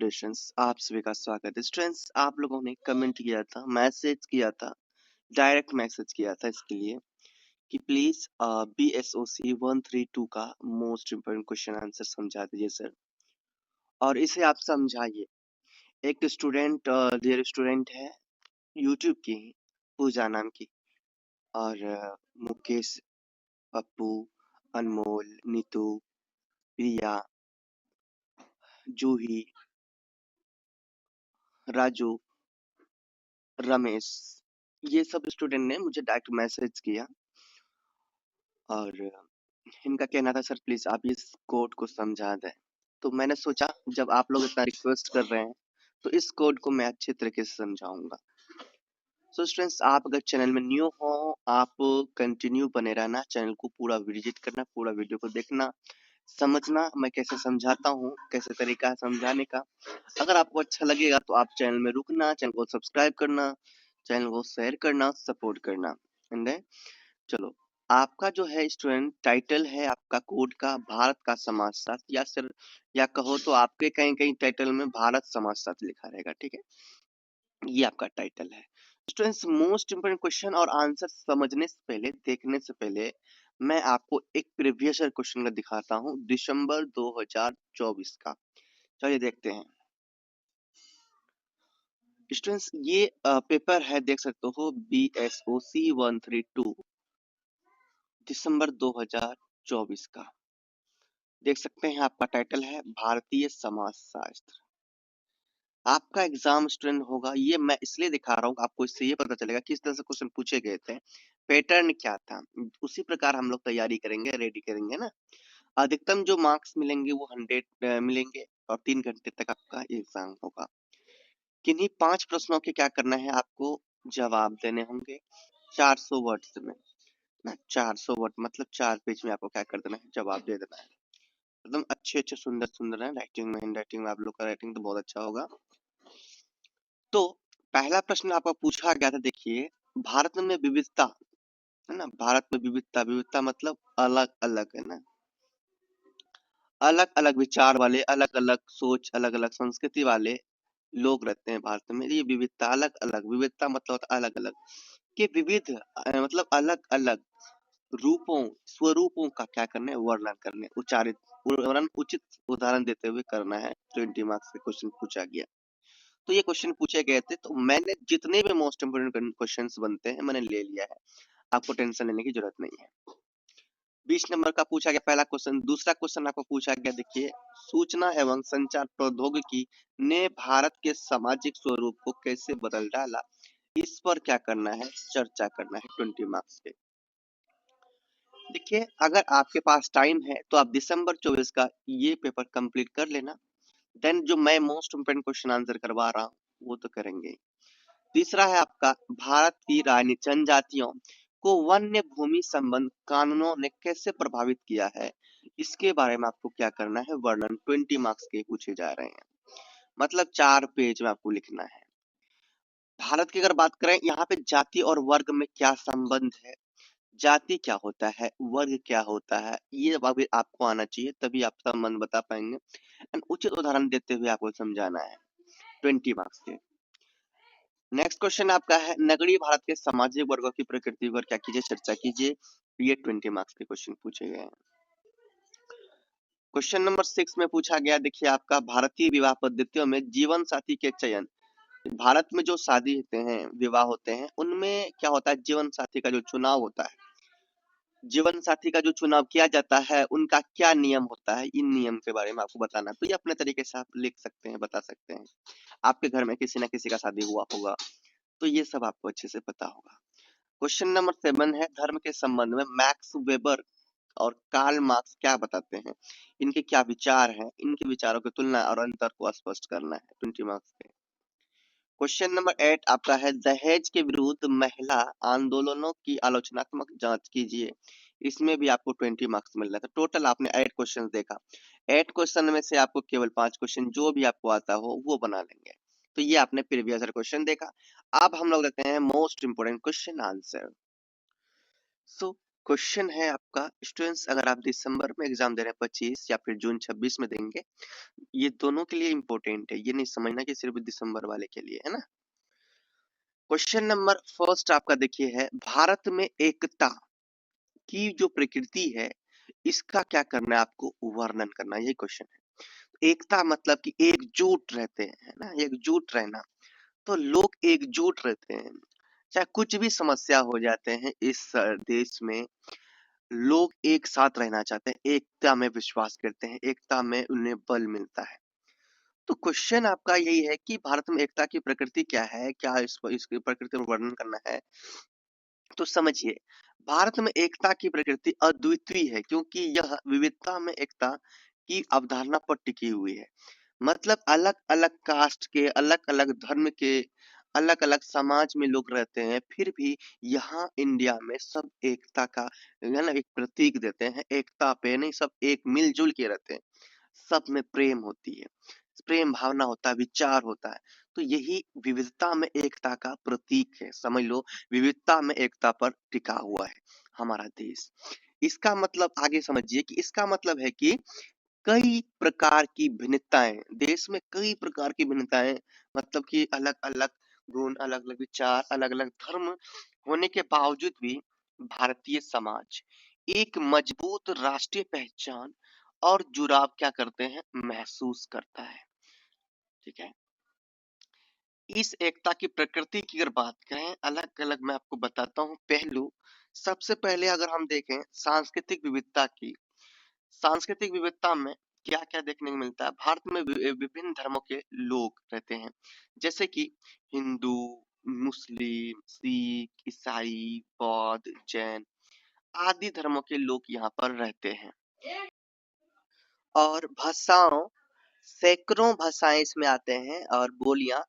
Hello students, आप सभी का स्वागत है। स्टूडेंट्स, आप लोगों ने कमेंट किया था, मैसेज किया था, डायरेक्ट मैसेज किया था इसके लिए कि प्लीज BSOC 132 का मोस्ट इम्पोर्टेंट क्वेश्चन आंसर समझा दीजिए सर, और इसे आप समझाइए। एक स्टूडेंट देयर स्टूडेंट है, यूट्यूब की ही, पूजा नाम की, और मुकेश, पप्पू, अनमोल, नीतू, प्रिया, जूही, राजू, रमेश, ये सब स्टूडेंट ने मुझे डायरेक्ट मैसेज किया और इनका कहना था सर प्लीज आप इस कोड को समझा दें। तो मैंने सोचा जब आप लोग इतना रिक्वेस्ट कर रहे हैं तो इस कोड को मैं अच्छे तरीके से समझाऊंगा। सो स्टूडेंट्स, आप अगर चैनल में न्यू हो, आप कंटिन्यू बने रहना, चैनल को पूरा विजिट करना, पूरा वीडियो को देखना, समझना मैं कैसे समझाता हूँ, कैसे तरीका है समझाने का। अगर आपको अच्छा लगेगा तो आप चैनल में रुकना, चैनल को सब्सक्राइब करना, चैनल को शेयर करना, सपोर्ट करना। एंड चलो, आपका जो है स्टूडेंट टाइटल है आपका कोड का भारत का समाजशास्त्र, या सर या कहो तो आपके कहीं कहीं टाइटल में भारत समाजशास्त्र लिखा रहेगा, ठीक है, ये आपका टाइटल है। स्टूडेंट्स, मोस्ट इंपोर्टेंट क्वेश्चन और आंसर समझने से पहले, देखने से पहले मैं आपको एक प्रीवियस ईयर क्वेश्चन का दिखाता हूँ, दिसंबर 2024 का। चलिए देखते हैं स्टूडेंट्स, ये पेपर है, देख सकते हो, BSOC 132 दिसंबर 2024 का। देख सकते हैं आपका टाइटल है भारतीय समाजशास्त्र। आपका एग्जाम स्टूडेंट होगा, ये मैं इसलिए दिखा रहा हूँ, आपको इससे ये पता चलेगा किस तरह से क्वेश्चन पूछे गए थे, पैटर्न क्या था, उसी प्रकार हम लोग तैयारी करेंगे, रेडी करेंगे ना। अधिकतम जो मार्क्स मिलेंगे वो 100 मिलेंगे और 3 घंटे तक आपका एग्जाम होगा। किन्हीं 5 प्रश्नों के क्या करना है, आपको जवाब देने होंगे 400 वर्ड्स में ना, 400 वर्ड मतलब 4 पेज में आपको क्या कर देना है, जवाब दे देना है। एकदम अच्छे अच्छे सुंदर सुंदर है, राइटिंग में, हैंड राइटिंग में आप लोग का राइटिंग तो बहुत अच्छा होगा। तो पहला प्रश्न आपका पूछा गया था, देखिए, भारत में विविधता है ना, भारत में विविधता, विविधता मतलब अलग अलग है ना, अलग अलग विचार वाले, अलग अलग सोच, अलग अलग संस्कृति वाले लोग रहते हैं भारत में, ये विविधता, अलग अलग, विविधता मतलब अलग अलग के विविध मतलब अलग अलग रूपों, स्वरूपों का क्या करना है, वर्णन करने, उच्चारित वर्णन उचित उदाहरण देते हुए करना है। 20 मार्क्स के क्वेश्चन पूछा गया। तो ये क्वेश्चन पूछे गए थे, तो मैंने जितने भी मोस्ट इंपोर्टेंट क्वेश्चंस बनते हैं मैंने ले लिया है, आपको टेंशन लेने की जरूरत नहीं है। 20 नंबर का पूछा गया पहला क्वेश्चन। दूसरा क्वेश्चन आपको पूछा गया, देखिए, सूचना एवं संचार प्रौद्योगिकी ने भारत के सामाजिक स्वरूप को कैसे बदल डाला, इस पर क्या करना है, चर्चा करना है, 20 मार्क्स पे। देखिए, अगर आपके पास टाइम है तो आप दिसंबर 24 का ये पेपर कंप्लीट कर लेना, देन जो मैं मोस्ट इंपोर्टेंट क्वेश्चन आंसर करवा रहा हूँ वो तो करेंगे। तीसरा है आपका, भारत की राजनीतिक जनजातियों को वन्य भूमि संबंध कानूनों ने कैसे प्रभावित किया है, इसके बारे में आपको क्या करना है, वर्णन, 20 मार्क्स के पूछे जा रहे हैं, मतलब 4 पेज में आपको लिखना है। भारत की अगर बात करें, यहाँ पे जाति और वर्ग में क्या संबंध है, जाति क्या होता है, वर्ग क्या होता है, ये अभी आपको आना चाहिए, तभी आप संबंध बता पाएंगे। एंड उचित उदाहरण देते हुए आपको समझाना है, 20 मार्क्स के। नेक्स्ट क्वेश्चन आपका है, नगरीय भारत के सामाजिक वर्गों की प्रकृति पर क्या कीजिए, चर्चा कीजिए। ये 20 मार्क्स के क्वेश्चन पूछे गए हैं। क्वेश्चन नंबर 6 में पूछा गया, देखिए आपका, भारतीय विवाह पद्धतियों में जीवन साथी के चयन, भारत में जो शादी होते हैं, विवाह होते हैं, उनमें क्या होता है, जीवन साथी का जो चुनाव होता है, जीवन साथी का जो चुनाव किया जाता है, उनका क्या नियम होता है, इन नियम के बारे में आपको बताना है। तो ये अपने तरीके से आप लिख सकते हैं, बता सकते हैं। आपके घर में किसी ना किसी का शादी हुआ होगा, तो ये सब आपको अच्छे से पता होगा। क्वेश्चन नंबर 7 है, धर्म के संबंध में मैक्स वेबर और कार्ल मार्क्स क्या बताते हैं, इनके क्या विचार हैं, इनके विचारों की तुलना और अंतर को स्पष्ट करना है, 20 मार्क्स पे। क्वेश्चन नंबर 8 आपका है, दहेज के विरुद्ध महिला आंदोलनों की आलोचनात्मक जांच कीजिए, इसमें भी आपको 20 मार्क्स मिल रहा था। टोटल आपने 8 क्वेश्चन देखा, 8 क्वेश्चन में से आपको केवल 5 क्वेश्चन जो भी आपको आता हो वो बना लेंगे। तो ये आपने प्रीवियस क्वेश्चन देखा। अब हम लोग देखते हैं most important question answer. So question है आपका स्टूडेंट्स, अगर आप दिसंबर में एग्जाम दे रहे हैं 25 या फिर जून 26 में देंगे, ये दोनों के लिए इम्पोर्टेंट है, ये नहीं समझना कि सिर्फ दिसंबर वाले के लिए है ना। क्वेश्चन नंबर फर्स्ट आपका देखिए है, भारत में एकता की जो प्रकृति है इसका क्या करना है, आपको वर्णन करना है, यही क्वेश्चन है। एकता मतलब कि एकजुट रहते हैं, है ना, एकजुट रहना। तो लोग एकजुट रहते हैं, चाहे कुछ भी समस्या हो जाते हैं इस देश में, लोग एक साथ रहना चाहते हैं, एकता में विश्वास करते हैं, एकता में उन्हें बल मिलता है। तो क्वेश्चन आपका यही है कि भारत में एकता की प्रकृति क्या है, क्या इसकी प्रकृति में वर्णन करना है। तो समझिए, भारत में एकता की प्रकृति अद्वितीय है, क्योंकि यह विविधता में एकता की अवधारणा पर टिकी हुई है। मतलब अलग अलग कास्ट के, अलग अलग धर्म के, अलग अलग समाज में लोग रहते हैं, फिर भी यहाँ इंडिया में सब एकता का है ना एक प्रतीक देते हैं, एकता पे नहीं, सब एक मिलजुल के रहते हैं, सब में प्रेम होती है, प्रेम भावना होता है, विचार होता है। तो यही विविधता में एकता का प्रतीक है, समझ लो, विविधता में एकता पर टिका हुआ है हमारा देश। इसका मतलब आगे समझिए कि इसका मतलब है कि कई प्रकार की भिन्नताएं, देश में कई प्रकार की भिन्नताएं, मतलब कि अलग अलग गुण, अलग अलग विचार, अलग अलग धर्म होने के बावजूद भी भारतीय समाज एक मजबूत राष्ट्रीय पहचान और जुड़ाव क्या करते हैं, महसूस करता है। ठीक है, इस एकता की प्रकृति की अगर बात करें, अलग अलग मैं आपको बताता हूँ पहलू। सबसे पहले अगर हम देखें सांस्कृतिक विविधता की, सांस्कृतिक विविधता में क्या क्या देखने को मिलता है, भारत में विभिन्न धर्मों के लोग रहते हैं, जैसे कि हिंदू, मुस्लिम, सिख, ईसाई, बौद्ध, जैन आदि धर्मों के लोग यहाँ पर रहते हैं। और भाषाओं, सैकड़ों भाषाएं इसमें आते हैं और बोलियां,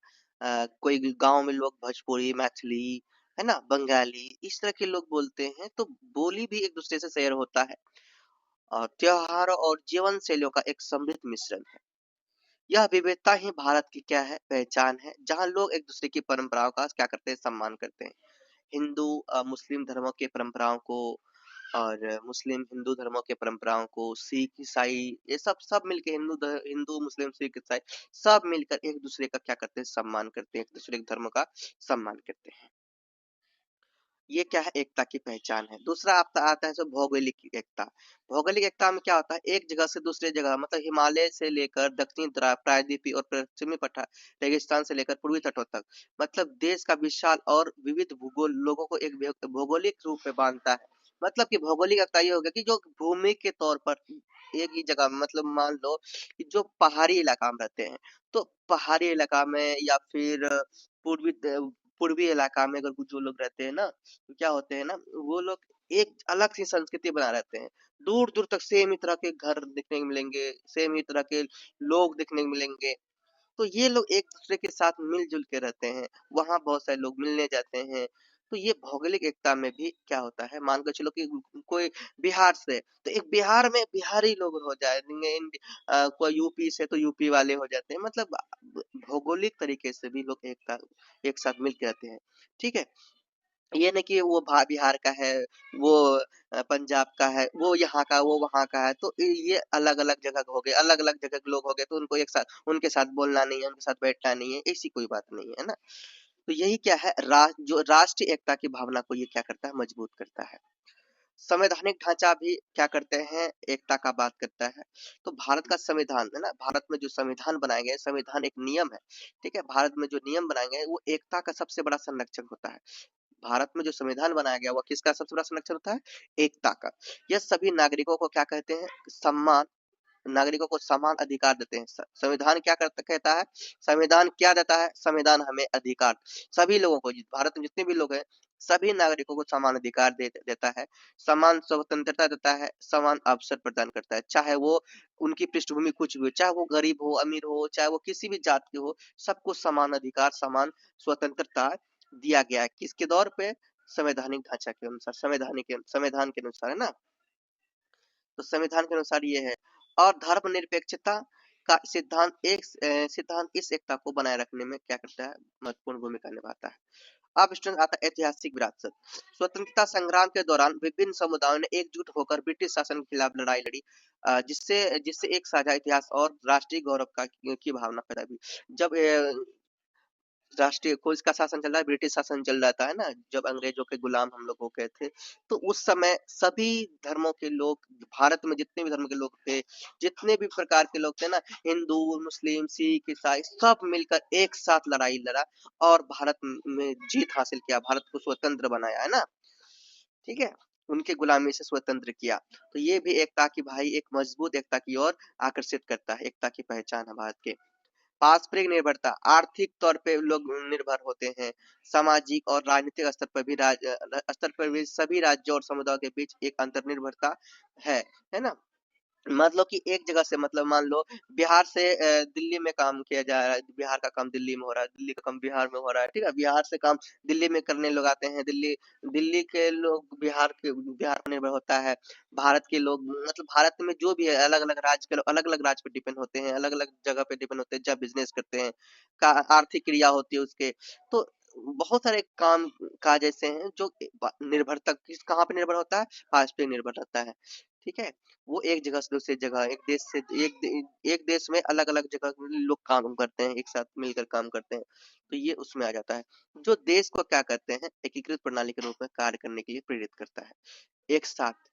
कोई गांव में लोग भोजपुरी, मैथिली, है ना, बंगाली, इस तरह के लोग बोलते हैं, तो बोली भी एक दूसरे से शेयर होता है। और त्योहारों और जीवन शैलियों का एक समृद्ध मिश्रण है। यह विविधता ही भारत की क्या है, पहचान है, जहाँ लोग एक दूसरे की परंपराओं का क्या करते हैं, सम्मान करते हैं। हिंदू मुस्लिम धर्मों के परंपराओं को, और मुस्लिम हिंदू धर्मों के परंपराओं को, सिख ईसाई, ये सब मिलकर हिंदू मुस्लिम सिख ईसाई सब मिलकर एक दूसरे का क्या करते हैं, सम्मान करते हैं, एक दूसरे के धर्म का सम्मान करते हैं। ये क्या है, एकता की पहचान है। दूसरा आता है भौगोलिक एकता। भौगोलिक एकता में क्या होता है, एक जगह से दूसरे जगह, मतलब हिमालय से लेकर दक्षिणी प्रायद्वीपीय और पश्चिमी पठार रेगिस्तान से लेकर पूर्वी तटों तक, मतलब देश का विशाल और विविध भूगोल लोगों को एक भौगोलिक रूप में बांधता है। मतलब कि भौगोलिक एकता ये हो गया कि जो भूमि के तौर पर एक ही जगह में, मतलब मान लो कि जो पहाड़ी इलाका में रहते हैं, तो पहाड़ी इलाका में या फिर पूर्वी पूर्वी इलाका में अगर कुछ जो लोग रहते हैं ना, तो क्या होते हैं ना, वो लोग एक अलग सी संस्कृति बना रहते हैं। दूर दूर तक सेम ही तरह के घर देखने को मिलेंगे, सेम ही तरह के लोग देखने को मिलेंगे। तो ये लोग एक दूसरे के साथ मिलजुल के रहते हैं, वहां बहुत सारे लोग मिलने जाते हैं। तो ये भौगोलिक एकता में भी क्या होता है, मान कर चलो कि कोई बिहार से, तो एक बिहार में बिहारी लोग हो जाएंगे, कोई यूपी से तो यूपी वाले हो जाते हैं, मतलब भौगोलिक तरीके से भी लोग एक साथ मिल के रहते हैं। ठीक है, ये नहीं कि वो बिहार का है, वो पंजाब का है, वो यहाँ का, वो वहाँ का है, तो ये अलग अलग जगह हो गए, अलग अलग जगह के लोग हो गए, तो उनको एक साथ, उनके साथ बोलना नहीं है, उनके साथ बैठना नहीं है, ऐसी कोई बात नहीं है ना। तो यही क्या है, जो राष्ट्रीय एकता की भावना को ये क्या करता है, मजबूत करता है। संवैधानिक ढांचा भी क्या करते हैं, एकता का बात करता है। तो भारत का संविधान है ना, भारत में जो संविधान बनाए गए, संविधान एक नियम है। ठीक है, भारत में जो नियम बनाए गए वो एकता का सबसे बड़ा संरक्षक होता है। भारत में जो संविधान बनाया गया, वह किसका सबसे बड़ा संरक्षण होता है, एकता का। यह सभी नागरिकों को क्या कहते हैं, सम्मान, नागरिकों को समान अधिकार देते हैं। संविधान क्या कहता है, संविधान क्या देता है, संविधान हमें अधिकार, सभी लोगों को, भारत में जितने भी लोग हैं सभी नागरिकों को समान अधिकार देता है, समान स्वतंत्रता देता है, समान अवसर प्रदान करता है, चाहे वो उनकी पृष्ठभूमि कुछ भी हो, चाहे वो गरीब हो, अमीर हो, चाहे वो किसी भी जात के हो, सबको समान अधिकार, समान स्वतंत्रता दिया गया है। किसके दौर पे, संवैधानिक ढांचा के अनुसार, संविधान के अनुसार, है ना। तो संविधान के अनुसार ये है। और धर्मनिरपेक्षता का सिद्धांत इस एकता को बनाए रखने में क्या करता है, महत्वपूर्ण भूमिका निभाता है। अब स्टूडेंट आता है ऐतिहासिक विरासत। स्वतंत्रता संग्राम के दौरान विभिन्न समुदायों ने एकजुट होकर ब्रिटिश शासन के खिलाफ लड़ाई लड़ी, जिससे जिससे एक साझा इतिहास और राष्ट्रीय गौरव की भावना पैदा हुई। जब राष्ट्रीय को इसका शासन चल रहा है, ब्रिटिश शासन चल रहा था, है ना, जब अंग्रेजों के गुलाम हम लोग हो गए थे, तो उस समय सभी धर्मों के लोग, भारत में जितने भी धर्म के लोग थे, जितने भी प्रकार के लोग थे ना, हिंदू, मुस्लिम, सिख, ईसाई, सब मिलकर एक साथ लड़ाई लड़ा और भारत में जीत हासिल किया, भारत को स्वतंत्र बनाया, है ना, ठीक है, उनके गुलामी से स्वतंत्र किया। तो ये भी एकता की भाई, एक मजबूत एकता की ओर आकर्षित करता है, एकता की पहचान है भारत के। पारस्परिक निर्भरता, आर्थिक तौर पे लोग निर्भर होते हैं, सामाजिक और राजनीतिक स्तर पर भी सभी राज्यों और समुदायों के बीच एक अंतर्निर्भरता है ना। मतलब कि एक जगह से, मतलब मान लो बिहार से दिल्ली में काम किया जा रहा है, बिहार का काम दिल्ली में हो रहा है, दिल्ली का काम बिहार में हो रहा है, ठीक है, बिहार से काम दिल्ली में करने लोग आते हैं, दिल्ली दिल्ली के लोग बिहार पर निर्भर होता है, भारत के लोग, मतलब भारत में जो भी है अलग अलग राज्य के लोग अलग अलग राज्य पे डिपेंड होते हैं, अलग अलग जगह पे डिपेंड होते हैं, जब बिजनेस करते हैं, का आर्थिक क्रिया होती है उसके, तो बहुत सारे काम काज ऐसे हैं जो निर्भरता किस कहाँ पे निर्भर होता है, पारस्परिक निर्भर रहता है, ठीक है। वो एक जगह से दूसरी जगह, एक देश से एक देश में अलग-अलग जगह लोग काम करते हैं, एक साथ मिलकर काम करते हैं, तो ये उसमें आ जाता है। जो देश को क्या कहते हैं, एकीकृत प्रणाली के रूप में कार्य करने के लिए प्रेरित करता है, एक साथ।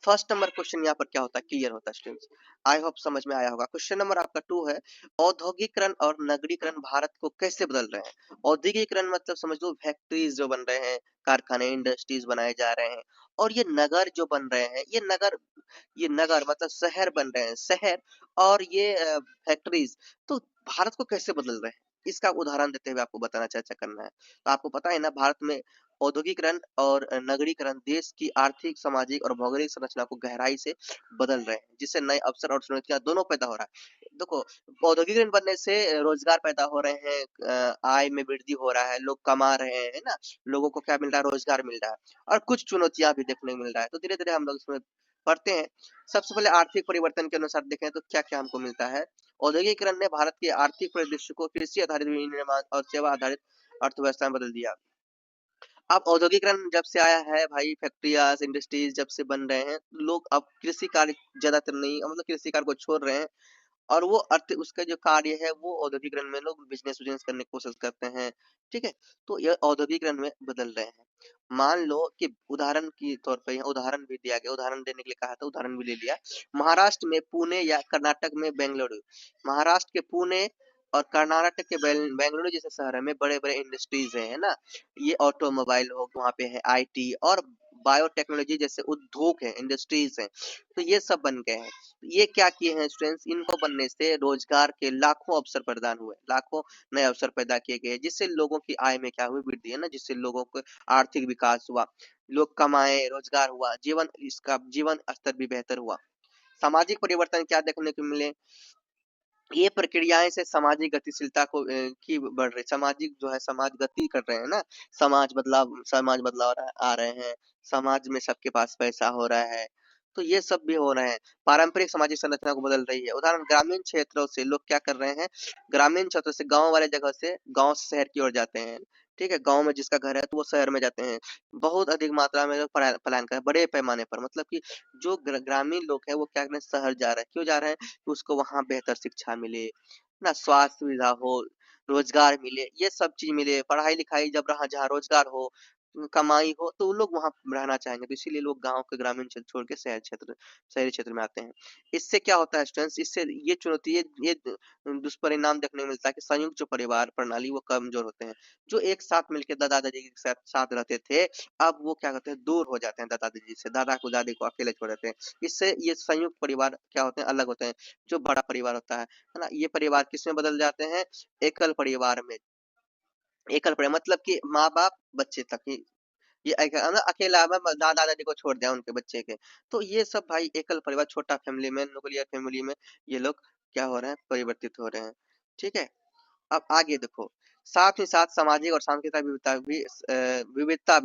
फर्स्ट नंबर क्वेश्चन यहाँ पर क्या होता है, क्लियर होता है स्टूडेंट्स, आई होप समझ में आया होगा। क्वेश्चन नंबर आपका 2 है, औद्योगिकरण और नगरीकरण भारत को कैसे बदल रहे हैं। औद्योगिकरण मतलब समझ लो फैक्ट्रीज जो बन रहे हैं, कारखाने, इंडस्ट्रीज बनाए जा रहे हैं, और ये नगर जो बन रहे हैं, ये नगर मतलब शहर बन रहे हैं, शहर, और ये फैक्ट्रीज, तो भारत को कैसे बदल रहे हैं, इसका उदाहरण देते हुए आपको बताना, चर्चा करना है। तो आपको पता है ना, भारत में औद्योगिकरण और नगरीकरण देश की आर्थिक, सामाजिक और भौगोलिक संरचना को गहराई से बदल रहे हैं, जिससे नए अवसर और चुनौतियां दोनों पैदा हो रहा है। देखो, औद्योगिकरण बनने से रोजगार पैदा हो रहे हैं, आय में वृद्धि हो रहा है, लोग कमा रहे हैं, है ना, लोगों को क्या मिल रहा है, रोजगार मिल रहा है, और कुछ चुनौतियां भी देखने को मिल रहा है, तो धीरे धीरे हम लोग इसमें पढ़ते हैं। सबसे पहले आर्थिक परिवर्तन के अनुसार देखें तो क्या क्या हमको मिलता है। औद्योगिकरण ने भारत के आर्थिक परिदृश्य को कृषि आधारित विनिर्माण और सेवा आधारित अर्थव्यवस्था में बदल दिया। अब औद्योगिकरण जब से आया है भाई, फैक्ट्रियां, इंडस्ट्रीज जब से बन रहे हैं, लोग अब कृषि कार्य ज्यादातर नहीं, मतलब कृषि कार्य को छोड़ रहे हैं, और वो अर्थ उसका जो कार्य है वो औद्योगिकरण में लोग बिजनेस बिजनेस करने की कोशिश करते हैं, ठीक है। तो ये औद्योगिकरण में बदल रहे हैं। मान लो कि उदाहरण के तौर पर यहाँ उदाहरण भी दिया गया, उदाहरण देने के लिए कहा था, उदाहरण भी ले लिया। महाराष्ट्र में पुणे या कर्नाटक में बेंगलुरु, महाराष्ट्र के पुणे और कर्नाटक के बेंगलुरु जैसे शहर में बड़े बड़े इंडस्ट्रीज है ना, ये ऑटोमोबाइल हो वहाँ पे है, आईटी और बायोटेक्नोलॉजी जैसे उद्योग है, इंडस्ट्रीज हैं, तो ये सब बन गए हैं। ये क्या किए हैं स्टूडेंट्स, इनको बनने से रोजगार के लाखों अवसर प्रदान हुए, लाखों नए अवसर पैदा किए गए, जिससे लोगों की आय में क्या हुई, वृद्धि, है ना, जिससे लोगों को आर्थिक विकास हुआ, लोग कमाए, रोजगार हुआ, जीवन स्तर भी बेहतर हुआ। सामाजिक परिवर्तन क्या देखने को मिले, ये प्रक्रियाएं से सामाजिक गतिशीलता की बढ़ रही, सामाजिक जो है समाज गति कर रहे हैं ना, समाज बदलाव आ रहे हैं, समाज में सबके पास पैसा हो रहा है, तो ये सब भी हो रहे हैं। पारंपरिक सामाजिक संरचना को बदल रही है, उदाहरण ग्रामीण क्षेत्रों से लोग क्या कर रहे हैं, ग्रामीण क्षेत्रों से गांव वाले जगह से गांव से शहर की ओर जाते हैं, ठीक है, गांव में जिसका घर है तो वो शहर में जाते हैं, बहुत अधिक मात्रा में लोग पलायन कर बड़े पैमाने पर, मतलब कि जो ग्रामीण लोग हैं वो क्या कर रहे हैं, शहर जा रहे हैं, क्यों जा रहे हैं, कि उसको वहाँ बेहतर शिक्षा मिले ना, स्वास्थ्य सुविधा हो, रोजगार मिले, ये सब चीज मिले, पढ़ाई लिखाई जब रहा जहाँ रोजगार हो, कमाई हो, तो वो लोग वहां रहना चाहेंगे, तो इसीलिए लोग गांव के ग्रामीण क्षेत्र छोड़ के शहरी क्षेत्र में आते हैं। इससे क्या होता है स्टूडेंट्स, इससे ये चुनौती, ये दुष्परिणाम देखने को मिलता है कि संयुक्त जो परिवार प्रणाली वो कमजोर होते हैं, जो एक साथ मिलकर दादा दादी के साथ रहते थे, अब वो क्या करते हैं, दूर हो जाते हैं दादा दादी से, दादा को दादी को अकेले छोड़ देते हैं। इससे ये संयुक्त परिवार क्या होते हैं, अलग होते हैं, जो बड़ा परिवार होता है ना, ये परिवार किसमें बदल जाते हैं, एकल परिवार में। एकल परिवार मतलब कि माँ बाप बच्चे तक ही, ये अकेला दादा दादी को छोड़ दिया उनके बच्चे के, तो ये सब भाई एकल परिवार, छोटा फैमिली में, न्यूक्लियर फैमिली में ये लोग क्या हो रहे हैं, परिवर्तित हो रहे हैं, ठीक है। अब आगे देखो, साथ ही साथ सामाजिक और सांस्कृतिक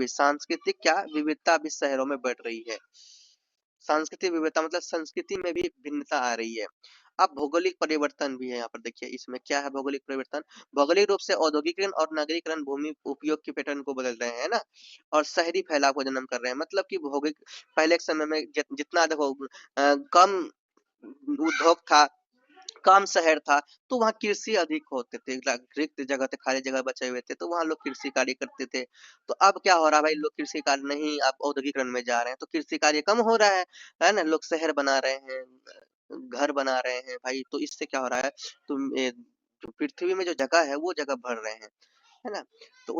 सांस्कृतिक क्या विविधता भी शहरों में बढ़ रही है। सांस्कृतिक विविधता मतलब संस्कृति में भी भिन्नता आ रही है। अब भौगोलिक परिवर्तन भी है यहाँ पर, देखिए इसमें क्या है भौगोलिक परिवर्तन। भौगोलिक रूप से औद्योगिकरण और नगरीकरण भूमि उपयोग के पैटर्न को बदल रहे हैं ना, और शहरी फैलाव को जन्म कर रहे हैं। मतलब कि भौगोलिक पहले के समय में जितना देखो कम उद्योग था, कम शहर था, तो वहाँ कृषि अधिक होते थे, रिक्त जगह थे, खाली जगह बचे हुए थे, तो वहाँ लोग कृषि कार्य करते थे। तो अब क्या हो रहा है भाई, लोग कृषि कार्य नहीं, अब औद्योगिकरण में जा रहे हैं, तो कृषि कार्य कम हो रहा है ना, लोग शहर बना रहे हैं, घर बना रहे हैं भाई, तो इससे क्या हो रहा है, तुम जो पृथ्वी में जो जगह है वो जगह भर रहे हैं, है ना। तो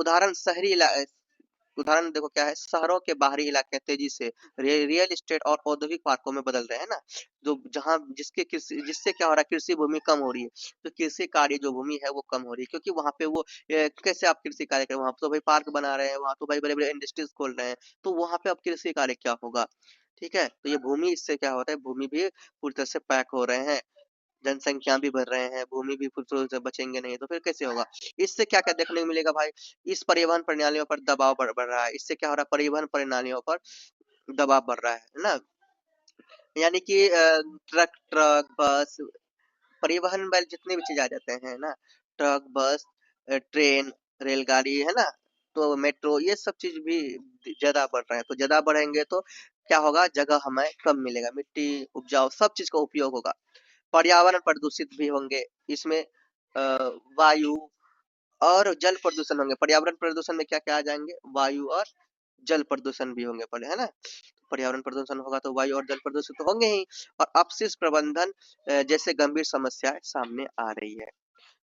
उदाहरण देखो क्या है, शहरों के बाहरी इलाके तेजी से रियल एस्टेट और औद्योगिक पार्कों में बदल रहे हैं ना, जो जहां जिसके कृषि जिससे क्या हो रहा है, कृषि भूमि कम हो रही है, तो कृषि कार्य जो भूमि है वो कम हो रही है, क्योंकि वहां पे वो कैसे आप कृषि कार्य करें, वहां तो भाई पार्क बना रहे हैं, वहां तो भाई बड़े बड़े इंडस्ट्रीज खोल रहे हैं, तो वहां पे अब कृषि कार्य क्या होगा। ठीक है, तो ये भूमि, इससे क्या होता है, भूमि भी पूरी तरह से पैक हो रहे हैं, जनसंख्या भी बढ़ रहे हैं, भूमि भी खूबसूरत से बचेंगे नहीं तो फिर कैसे होगा। इससे क्या क्या देखने को मिलेगा भाई, इस परिवहन प्रणालियों पर दबाव बढ़ रहा है, इससे क्या हो रहा है, परिवहन प्रणालियों पर दबाव बढ़ रहा है ना, यानी कि ट्रक बस, परिवहन में जितने भी चीज आ जाते हैं ना, ट्रक बस, ट्रेन, रेलगाड़ी, है ना, तो मेट्रो, ये सब चीज भी ज्यादा बढ़ रहा है, तो ज्यादा बढ़ेंगे तो क्या होगा, जगह हमें कम मिलेगा, मिट्टी उपजाऊ सब चीज का उपयोग होगा, पर्यावरण प्रदूषित भी होंगे, इसमें वायु और जल प्रदूषण होंगे। पर्यावरण प्रदूषण में क्या क्या आ जाएंगे, वायु और जल प्रदूषण भी होंगे पहले, है ना। पर्यावरण प्रदूषण होगा तो वायु और जल प्रदूषण तो होंगे ही, और अपशिष्ट प्रबंधन जैसे गंभीर समस्याएं सामने आ रही है।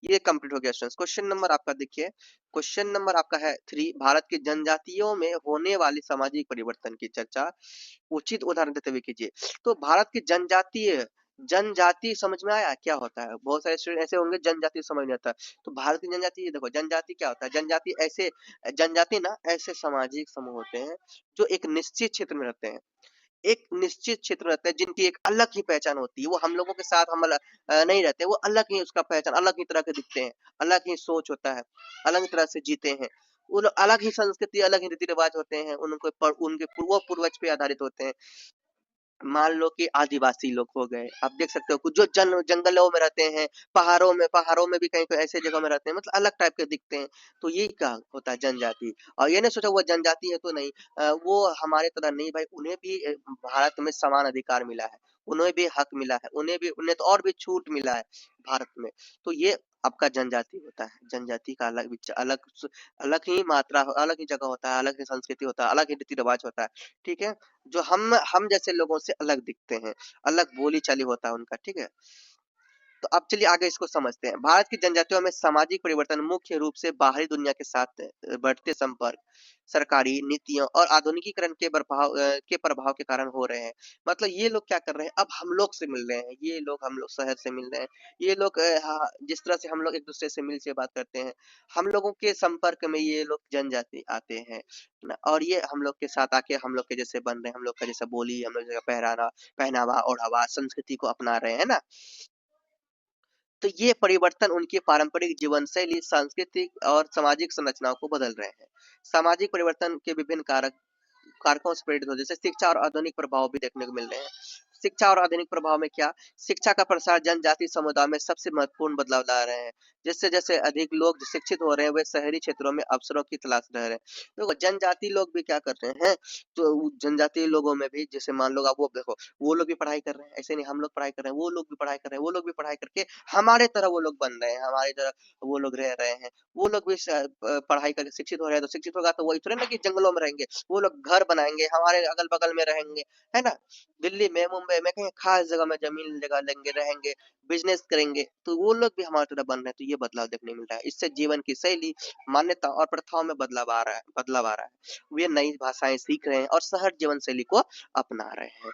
ये कंप्लीट हो गया स्टूडेंट्स। क्वेश्चन नंबर आपका देखिए, क्वेश्चन नंबर आपका है 3, भारत की जनजातियों में होने वाली सामाजिक परिवर्तन की चर्चा उचित उदाहरण देते हुए कीजिए। तो भारत की जनजातीय, जनजाति समझ में आया क्या होता है, बहुत सारे स्टूडेंट ऐसे होंगे जनजाति समझ नहीं आता। तो भारत की जनजाति, देखो जनजाति क्या होता है, जनजाति ऐसे, जनजाति ना ऐसे सामाजिक समूह होते हैं जो एक निश्चित क्षेत्र में रहते हैं, एक निश्चित क्षेत्र में रहते हैं, जिनकी एक अलग ही पहचान होती है, वो हम लोगों के साथ हम नहीं रहते, वो अलग ही उसका पहचान, अलग ही तरह के दिखते हैं, अलग ही सोच होता है, अलग ही तरह से जीते हैं, वो लोग अलग ही संस्कृति, अलग ही रीति रिवाज होते हैं, उनके पूर्वज पे आधारित होते हैं। मान लो कि आदिवासी लोग हो गए, आप देख सकते हो कुछ जो जंगलों में रहते हैं, पहाड़ों में भी कहीं कहीं ऐसे जगह में रहते हैं, मतलब अलग टाइप के दिखते हैं, तो ये क्या होता है जनजाति। और ये नहीं सोचा वो जनजाति है तो नहीं, वो हमारे तरह नहीं भाई, उन्हें भी भारत में समान अधिकार मिला है, उन्हें भी हक मिला है, उन्हें तो और भी छूट मिला है भारत में। तो ये आपका जनजाति होता है, जनजाति का अलग अलग ही मात्रा, अलग ही जगह होता है, अलग ही संस्कृति होता है, अलग ही रीति रिवाज होता है। ठीक है, जो हम जैसे लोगों से अलग दिखते हैं, अलग बोली चाली होता है उनका। ठीक है, तो अब चलिए आगे इसको समझते हैं। भारत की जनजातियों में सामाजिक परिवर्तन मुख्य रूप से बाहरी दुनिया के साथ बढ़ते संपर्क, सरकारी नीतियों और आधुनिकीकरण के प्रभाव के कारण हो रहे हैं। मतलब ये लोग क्या कर रहे हैं, अब हम लोग से मिल रहे हैं, ये लोग हम लोग शहर से मिल रहे हैं, ये लोग जिस तरह से हम लोग एक दूसरे से मिल से बात करते हैं, हम लोगों के संपर्क में ये लोग जनजाति आते हैं ना, और ये हम लोग के साथ आके हम लोग के जैसे बन रहे हैं, हम लोग का जैसा बोली, हम लोग जैसा पहनावा ओढ़ावा संस्कृति को अपना रहे हैं ना। तो ये परिवर्तन उनकी पारंपरिक जीवन शैली, सांस्कृतिक और सामाजिक संरचनाओं को बदल रहे हैं। सामाजिक परिवर्तन के विभिन्न कारकों से प्रेरित हो, जैसे शिक्षा और आधुनिक प्रभाव भी देखने को मिल रहे हैं। शिक्षा और आधुनिक प्रभाव में क्या, शिक्षा का प्रसार जनजाति समुदाय में सबसे महत्वपूर्ण बदलाव ला रहे हैं। जैसे जैसे अधिक लोग शिक्षित हो रहे हैं, वे शहरी क्षेत्रों में अवसरों की तलाश रह रहे हैं। देखो जनजाति लोग भी क्या कर रहे हैं, तो जनजाति लोगों में भी जैसे मान लो आप, वो देखो वो लोग भी पढ़ाई कर रहे हैं, ऐसे नहीं हम लोग पढ़ाई कर रहे हैं, वो लोग भी पढ़ाई कर रहे हैं, वो लोग भी पढ़ाई करके हमारे तरह वो लोग बन रहे हैं, हमारे तरह वो लोग रह रहे हैं। वो लोग भी पढ़ाई करके शिक्षित हो रहे हैं, तो शिक्षित होगा तो वही थोड़े ना कि जंगलों में रहेंगे, वो लोग घर बनाएंगे, हमारे अगल बगल में रहेंगे, है ना, दिल्ली में मुंबई में कहीं खास जगह में जमीन जगह लेंगे, रहेंगे, बिजनेस करेंगे, तो वो लोग भी हमारी तरह बन रहे हैं। तो ये बदलाव देखने मिल रहा है, इससे जीवन की शैली, मान्यता और प्रथाओं में बदलाव आ रहा है, वे नई भाषाएं सीख रहे हैं और शहर जीवन शैली को अपना रहे हैं।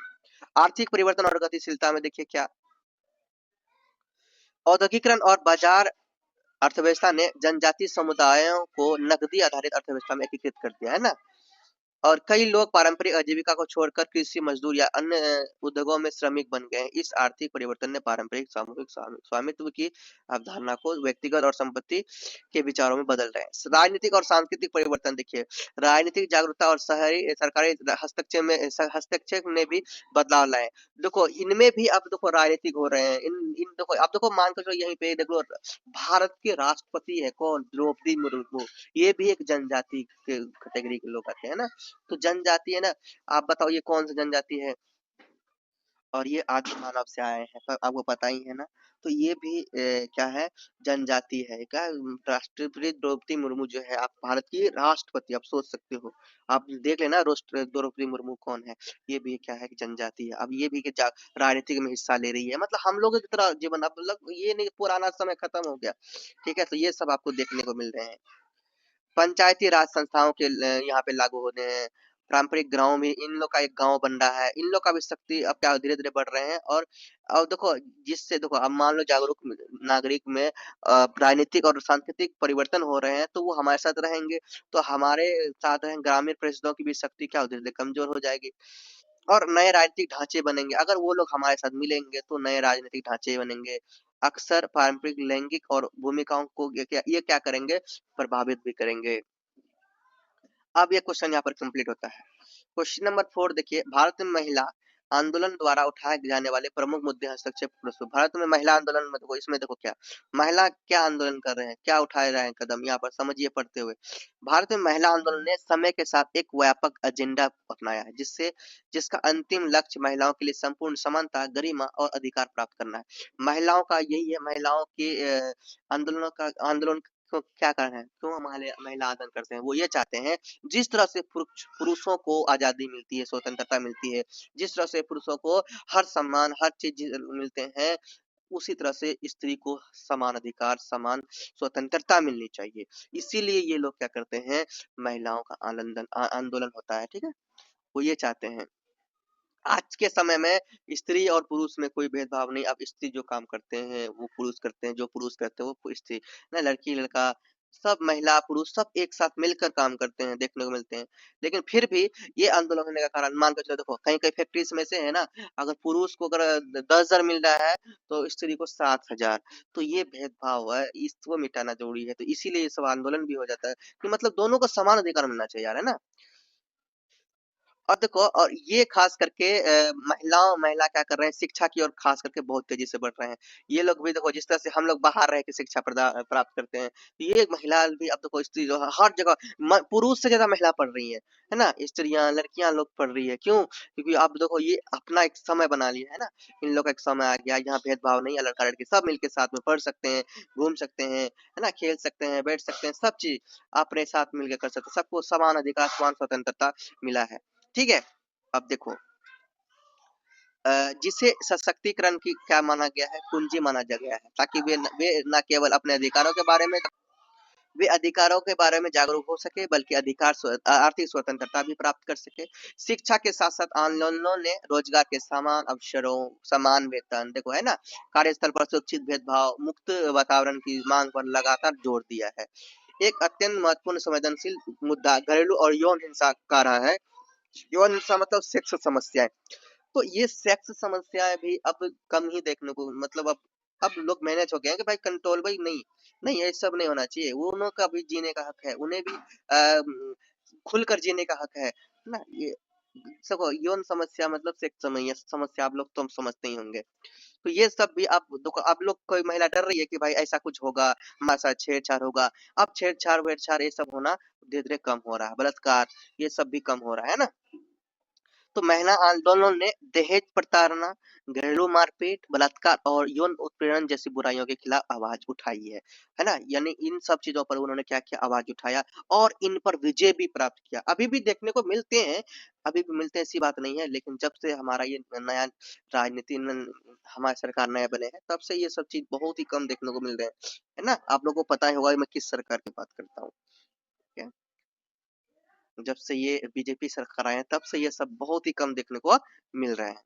आर्थिक परिवर्तन और गतिशीलता में देखिए क्या, औद्योगिकरण और बाजार अर्थव्यवस्था ने जनजातीय समुदायों को नकदी आधारित अर्थव्यवस्था में एकीकृत कर दिया है ना। और कई लोग पारंपरिक आजीविका को छोड़कर कृषि मजदूर या अन्य उद्योगों में श्रमिक बन गए हैं। इस आर्थिक परिवर्तन ने पारंपरिक सामूहिक स्वामित्व की अवधारणा को व्यक्तिगत और संपत्ति के विचारों में बदल रहे हैं। राजनीतिक और सांस्कृतिक परिवर्तन देखिए, राजनीतिक जागरूकता और शहरी सरकारी हस्तक्षेप ने भी बदलाव लाए। देखो इनमें भी अब देखो राजनीतिक हो रहे हैं। इन इन देखो अब देखो मान कर चलो, यहीं पे देखो भारत के राष्ट्रपति है कौन, द्रौपदी मुर्मू। ये भी एक जनजाति के कैटेगरी के लोग आते हैं ना। तो जनजाति है ना, आप बताओ ये कौन सी जनजाति है? और ये आदि मानव से आए हैं, पर आपको पता ही है ना। तो ये भी क्या है, जनजाति है। क्या राष्ट्रपति द्रौपदी मुर्मू जो है, आप भारत की राष्ट्रपति, आप सोच सकते हो। आप देख लेना राष्ट्र द्रौपदी मुर्मू कौन है। ये भी क्या है कि जनजाति है। अब ये भी कि राजनीतिक में हिस्सा ले रही है, मतलब हम लोगों की तरह जीवन। अब मतलब ये नहीं पुराना समय खत्म हो गया, ठीक है। तो ये सब आपको देखने को मिल रहे हैं। पंचायती राज संस्थाओं के यहाँ पे लागू होने हैं। पारंपरिक गाँव में इन लोग का एक गाँव बन रहा है। इन लोग का भी शक्ति अब क्या धीरे-धीरे बढ़ रहे हैं। और अब देखो जिससे देखो अब मान लो जागरूक नागरिक में राजनीतिक और सांस्कृतिक परिवर्तन हो रहे हैं, तो वो हमारे साथ रहेंगे। तो हमारे साथ रहें ग्रामीण परिषदों की भी शक्ति क्या धीरे-धीरे कमजोर हो जाएगी। और नए राजनीतिक ढांचे बनेंगे। अगर वो लोग हमारे साथ मिलेंगे तो नए राजनीतिक ढांचे बनेंगे। अक्सर पारंपरिक लैंगिक और भूमिकाओं को ये क्या करेंगे, प्रभावित भी करेंगे। अब ये क्वेश्चन यहाँ पर कंप्लीट होता है। क्वेश्चन नंबर 4 देखिए, भारत में महिला आंदोलन द्वारा उठाए जाने वाले प्रमुख मुद्दे हस्तक्षेप प्रस्तुत। भारत में महिला आंदोलन में देखो, इसमें देखो क्या महिला क्या आंदोलन कर रहे हैं, क्या उठाए रहे हैं कदम, यहाँ पर समझिए पढ़ते हुए। भारत में महिला आंदोलन ने समय के साथ एक व्यापक एजेंडा अपनाया है, जिसका अंतिम लक्ष्य महिलाओं के लिए संपूर्ण समानता, गरिमा और अधिकार प्राप्त करना है। महिलाओं का यही है, महिलाओं के आंदोलन को क्या कारण है, क्यों हमारे महिला आंदोलन करते हैं? वो ये चाहते हैं जिस तरह से पुरुषों को आजादी मिलती है, स्वतंत्रता मिलती है, जिस तरह से पुरुषों को हर सम्मान, हर चीज मिलते हैं, उसी तरह से स्त्री को समान अधिकार, समान स्वतंत्रता मिलनी चाहिए। इसीलिए ये लोग क्या करते हैं, महिलाओं का आंदोलन होता है, ठीक है। वो ये चाहते हैं। आज के समय में स्त्री और पुरुष में कोई भेदभाव नहीं। अब स्त्री जो काम करते हैं वो पुरुष करते हैं, जो पुरुष करते हैं वो स्त्री ना, लड़की लड़का सब, महिला पुरुष सब एक साथ मिलकर काम करते हैं, देखने को मिलते हैं। लेकिन फिर भी ये आंदोलन होने का कारण मान कर चलो, देखो कहीं कहीं फैक्ट्रीज में से है ना, अगर पुरुष को अगर 10,000 मिल रहा है तो स्त्री को 7,000। तो ये भेदभाव है, इसको मिटाना जरूरी है। तो इसीलिए ये सब आंदोलन भी हो जाता है कि मतलब दोनों को समान अधिकार मिलना चाहिए यार, है ना। और देखो, और ये खास करके महिला क्या कर रहे हैं, शिक्षा की ओर खास करके बहुत तेजी से बढ़ रहे हैं। ये लोग भी देखो जिस तरह से हम लोग बाहर रह के शिक्षा प्राप्त करते हैं, तो ये महिला भी अब देखो स्त्री जो है हर जगह पुरुष से ज्यादा महिला पढ़ रही है ना। स्त्रियां लड़कियां लोग पढ़ रही है, क्यों? क्योंकि अब देखो ये अपना एक समय बना लिया है ना। इन लोग का एक समय आ गया, यहाँ भेदभाव नहीं है, लड़का लड़की सब मिलके साथ में पढ़ सकते हैं, घूम सकते हैं, है ना, खेल सकते हैं, बैठ सकते हैं, सब चीज अपने साथ मिलकर कर सकते हैं। सबको समान अधिकार, समान स्वतंत्रता मिला है, ठीक है। अब देखो जिसे सशक्तिकरण की क्या माना गया है, कुंजी माना गया है, ताकि वे न केवल अपने अधिकारों के बारे में, वे अधिकारों के बारे में जागरूक हो सके, बल्कि आर्थिक स्वतंत्रता भी प्राप्त कर सके। शिक्षा के साथ साथ आंदोलनों ने रोजगार के समान अवसरों, समान वेतन, देखो है ना, कार्यस्थल पर सुरक्षित भेदभाव मुक्त वातावरण की मांग पर लगातार जोर दिया है। एक अत्यंत महत्वपूर्ण संवेदनशील मुद्दा घरेलू और यौन हिंसा का रहा है। यौन हिंसा मतलब सेक्स समस्याएं। तो ये सेक्स समस्याएं भी अब कम ही देखने को, मतलब अब लोग मैनेज हो गए हैं कि भाई कंट्रोल, भाई नहीं, नहीं ये सब नहीं होना चाहिए। वो उन्हों का भी जीने का हक है, उन्हें भी खुलकर जीने का हक है ना। ये सबको यौन समस्या मतलब सेक्स समस्या आप लोग तो समझते ही होंगे। तो ये सब भी आप देखो, आप लोग कोई महिला डर रही है कि भाई ऐसा कुछ होगा, हमारे साथ छेड़छाड़ होगा। अब छेड़छाड़ वेड़छाड़ ये सब होना धीरे धीरे कम हो रहा है, बलात्कार ये सब भी कम हो रहा है ना। तो महिला आंदोलन ने दहेज प्रताड़ना, घरेलू मारपीट, बलात्कार और यौन उत्पीड़न जैसी बुराइयों के खिलाफ आवाज उठाई है ना। यानी इन सब चीजों पर उन्होंने क्या किया, आवाज उठाया और इन पर विजय भी प्राप्त किया। अभी भी देखने को मिलते हैं, अभी भी मिलते हैं, ऐसी बात नहीं है। लेकिन जब से हमारा ये नया राजनीति हमारे सरकार नए बने हैं, तब से ये सब चीज बहुत ही कम देखने को मिल रहे हैं, है ना। आप लोगों को पता ही होगा मैं किस सरकार की बात करता हूँ। जब से ये बीजेपी सरकार आए हैं, तब से ये सब बहुत ही कम देखने को मिल रहे हैं।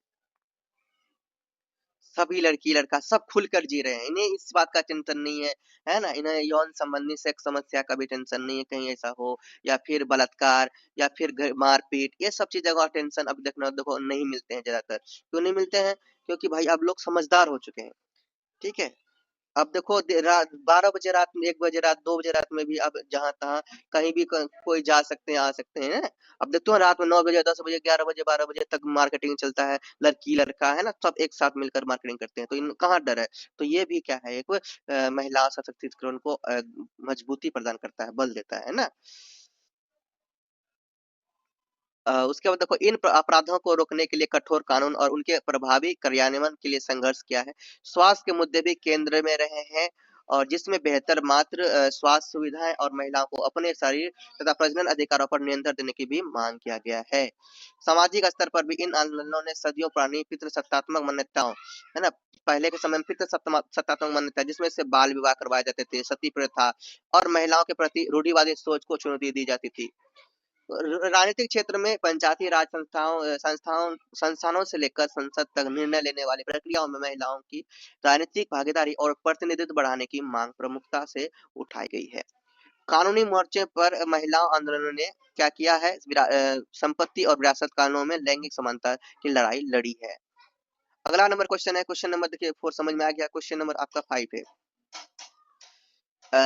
सभी लड़की लड़का सब खुलकर जी रहे हैं, इन्हें इस बात का टेंशन नहीं है ना? इन्हें यौन संबंधी सेक्स समस्या का भी टेंशन नहीं है, कहीं ऐसा हो या फिर बलात्कार या फिर मारपीट, ये सब चीजों का टेंशन अब देखो नहीं मिलते हैं ज्यादातर। क्यों नहीं मिलते हैं? क्योंकि भाई अब लोग समझदार हो चुके हैं। ठीक है, अब देखो रात 12 बजे रात में, 1 बजे रात, 2 बजे रात में भी अब जहां तहां कहीं भी कोई जा सकते हैं, आ सकते हैं। अब देखते हो रात में 9 बजे, 10 बजे, 11 बजे, 12 बजे तक मार्केटिंग चलता है, लड़की लड़का है ना, सब एक साथ मिलकर मार्केटिंग करते हैं, तो इन कहाँ डर है? तो ये भी क्या है, एक महिला सशक्तिकरण को मजबूती प्रदान करता है, बल देता है ना। उसके बाद देखो इन अपराधों को रोकने के लिए कठोर कानून और उनके प्रभावी कार्यान्वयन के लिए संघर्ष किया है। स्वास्थ्य के मुद्दे भी केंद्र में रहे हैं, और जिसमें बेहतर मात्र स्वास्थ्य सुविधाएं और महिलाओं को अपने शरीर तथा प्रजनन अधिकारों पर नियंत्रण देने की भी मांग किया गया है। सामाजिक स्तर पर भी इन आंदोलनों ने सदियों पुरानी पितृसत्तात्मक मान्यताओं, है ना, पहले के समय में पितृसत्तात्मक मान्यता जिसमें से बाल विवाह करवाए जाते थे, सती प्रथा और महिलाओं के प्रति रूढ़िवादी सोच को चुनौती दी जाती थी। राजनीतिक क्षेत्र में पंचायती राज संस्थानों से लेकर संसद तक निर्णय लेने वाली प्रक्रियाओं में महिलाओं की राजनीतिक भागीदारी और प्रतिनिधित्व बढ़ाने की मांग प्रमुखता से उठाई गई है। कानूनी मोर्चे पर महिला आंदोलनों ने क्या किया है? संपत्ति और विरासत कानूनों में लैंगिक समानता की लड़ाई लड़ी है। अगला नंबर क्वेश्चन है, क्वेश्चन नंबर देखिए 4 समझ में आ गया, क्वेश्चन नंबर आपका 5 है।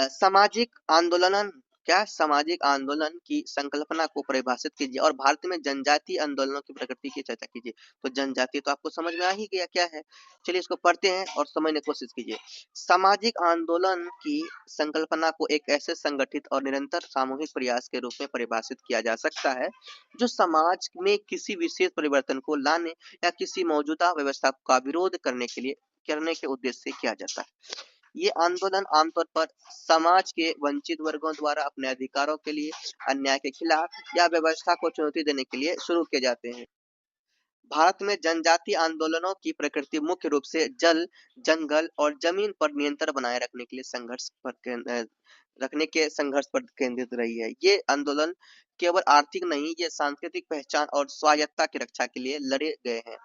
सामाजिक आंदोलन, क्या सामाजिक आंदोलन की संकल्पना को परिभाषित कीजिए और भारत में जनजातीय आंदोलनों की प्रकृति की चर्चा कीजिए। तो जनजातीय तो आपको समझ में आ ही गया क्या है। चलिए इसको पढ़ते हैं और समझने की कोशिश कीजिए। सामाजिक आंदोलन की संकल्पना को एक ऐसे संगठित और निरंतर सामूहिक प्रयास के रूप में परिभाषित किया जा सकता है जो समाज में किसी विशेष परिवर्तन को लाने या किसी मौजूदा व्यवस्था का विरोध करने के उद्देश्य से किया जाता है। ये आंदोलन आमतौर पर समाज के वंचित वर्गों द्वारा अपने अधिकारों के लिए, अन्याय के खिलाफ या व्यवस्था को चुनौती देने के लिए शुरू किए जाते हैं। भारत में जनजातीय आंदोलनों की प्रकृति मुख्य रूप से जल, जंगल और जमीन पर नियंत्रण बनाए रखने के लिए संघर्ष पर केंद्रित रही है। ये आंदोलन केवल आर्थिक नहीं, ये सांस्कृतिक पहचान और स्वायत्तता की रक्षा के लिए लड़े गए हैं।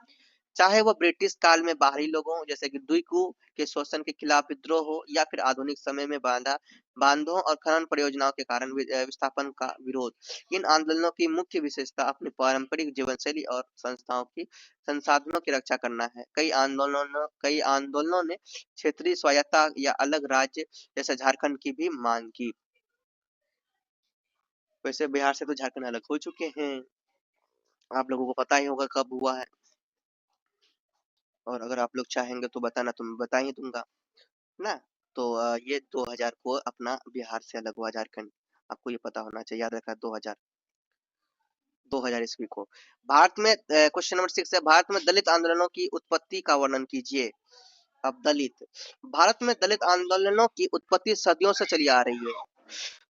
चाहे वो ब्रिटिश काल में बाहरी लोगों जैसे कि द्विकु के शोषण के खिलाफ विद्रोह हो या फिर आधुनिक समय में बांधों और खनन परियोजनाओं के कारण विस्थापन का विरोध। इन आंदोलनों की मुख्य विशेषता अपनी पारंपरिक जीवन शैली और संस्थाओं की संसाधनों की रक्षा करना है। कई आंदोलनों ने क्षेत्रीय स्वायत्तता या अलग राज्य जैसे झारखंड की भी मांग की। वैसे बिहार से तो झारखंड अलग हो चुके हैं, आप लोगों को पता ही होगा कब हुआ है, और अगर आप लोग चाहेंगे तो बताना तो मैं बता ही दूंगा ना। तो ये 2000 को अपना बिहार से अलग हुआ झारखंड, आपको ये पता होना चाहिए, याद रखा 2000 ईस्वी को। भारत में क्वेश्चन नंबर 6 है, भारत में दलित आंदोलनों की उत्पत्ति का वर्णन कीजिए। अब दलित, भारत में दलित आंदोलनों की उत्पत्ति सदियों से चली आ रही है।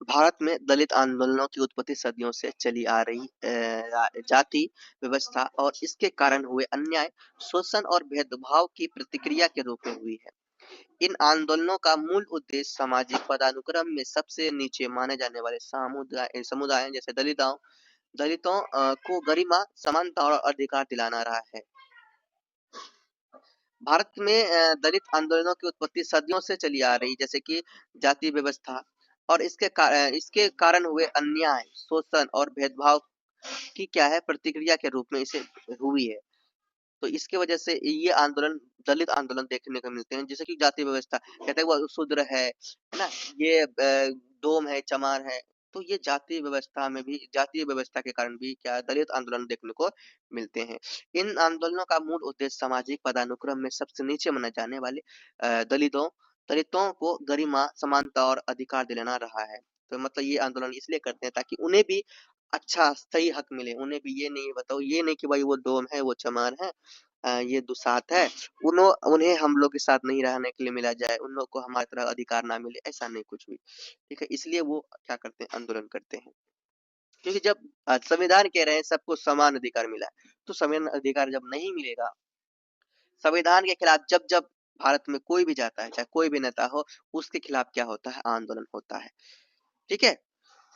भारत में दलित आंदोलनों की उत्पत्ति सदियों से चली आ रही जाति व्यवस्था और इसके कारण हुए अन्याय, शोषण और भेदभाव की प्रतिक्रिया के रूप में हुई है। इन आंदोलनों का मूल उद्देश्य सामाजिक पदानुक्रम में सबसे नीचे माने जाने वाले समुदाय जैसे दलितों को गरिमा, समानता और अधिकार दिलाना रहा है। भारत में दलित आंदोलनों की उत्पत्ति सदियों से चली आ रही, जैसे कि जाति व्यवस्था और इसके कारण हुए अन्याय, शोषण और भेदभाव की क्या है प्रतिक्रिया के रूप में इसे हुई है। तो इसके वजह से ये आंदोलन, दलित आंदोलन देखने को मिलते हैं। जैसे कि जाति व्यवस्था, कहते हैं वो शूद्र है ना, ये डोम है, चमार है, तो ये जाति व्यवस्था में भी, जातीय व्यवस्था के कारण भी क्या दलित आंदोलन देखने को मिलते हैं। इन आंदोलनों का मूल उद्देश्य सामाजिक पदानुक्रम में सबसे नीचे माने जाने वाले दलितों को गरिमा, समानता और अधिकार दिलाना रहा है। तो मतलब ये आंदोलन इसलिए करते हैं ताकि उन्हें भी अच्छा सही हक मिले, उन्हें भी ये नहीं बताओ, ये नहीं कि भाई वो डोम है, वो चमार है, ये दुसात है, उन्हें हम लोग के साथ नहीं रहने के लिए मिला जाए, उन लोग को हमारी तरह अधिकार ना मिले, ऐसा नहीं कुछ भी। ठीक है, इसलिए वो क्या करते हैं, आंदोलन करते हैं। क्योंकि जब संविधान कह रहे हैं सबको समान अधिकार मिला है, तो समान अधिकार जब नहीं मिलेगा, संविधान के खिलाफ जब जब भारत में कोई भी जाता है, चाहे कोई भी नेता हो, उसके खिलाफ क्या होता है, आंदोलन होता है। ठीक है,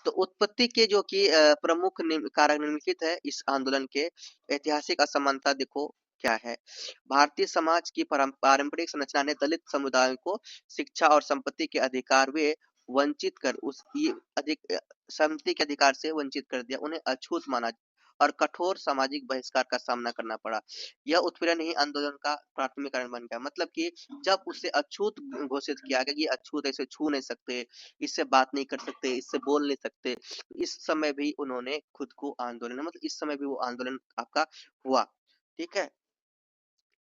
तो उत्पत्ति के जो कि प्रमुख कारक निम्नलिखित है इस आंदोलन के। ऐतिहासिक असमानता देखो, क्या है? भारतीय समाज की पारंपरिक संरचना ने दलित समुदाय को शिक्षा और संपत्ति के अधिकार वे वंचित कर उस ये संपत्ति के अधिकार से वंचित कर दिया, उन्हें अछूत माना और कठोर सामाजिक बहिष्कार का सामना करना पड़ा। यह उत्पीड़न ही आंदोलन का प्राथमिक कारण बन गया। मतलब कि जब उसे अछूत घोषित किया गया कि अछूत, ऐसे छू नहीं सकते, इससे बात नहीं कर सकते, इससे बोल नहीं सकते, इस समय भी उन्होंने खुद को आंदोलन, मतलब इस समय भी वो आंदोलन आपका हुआ। ठीक है,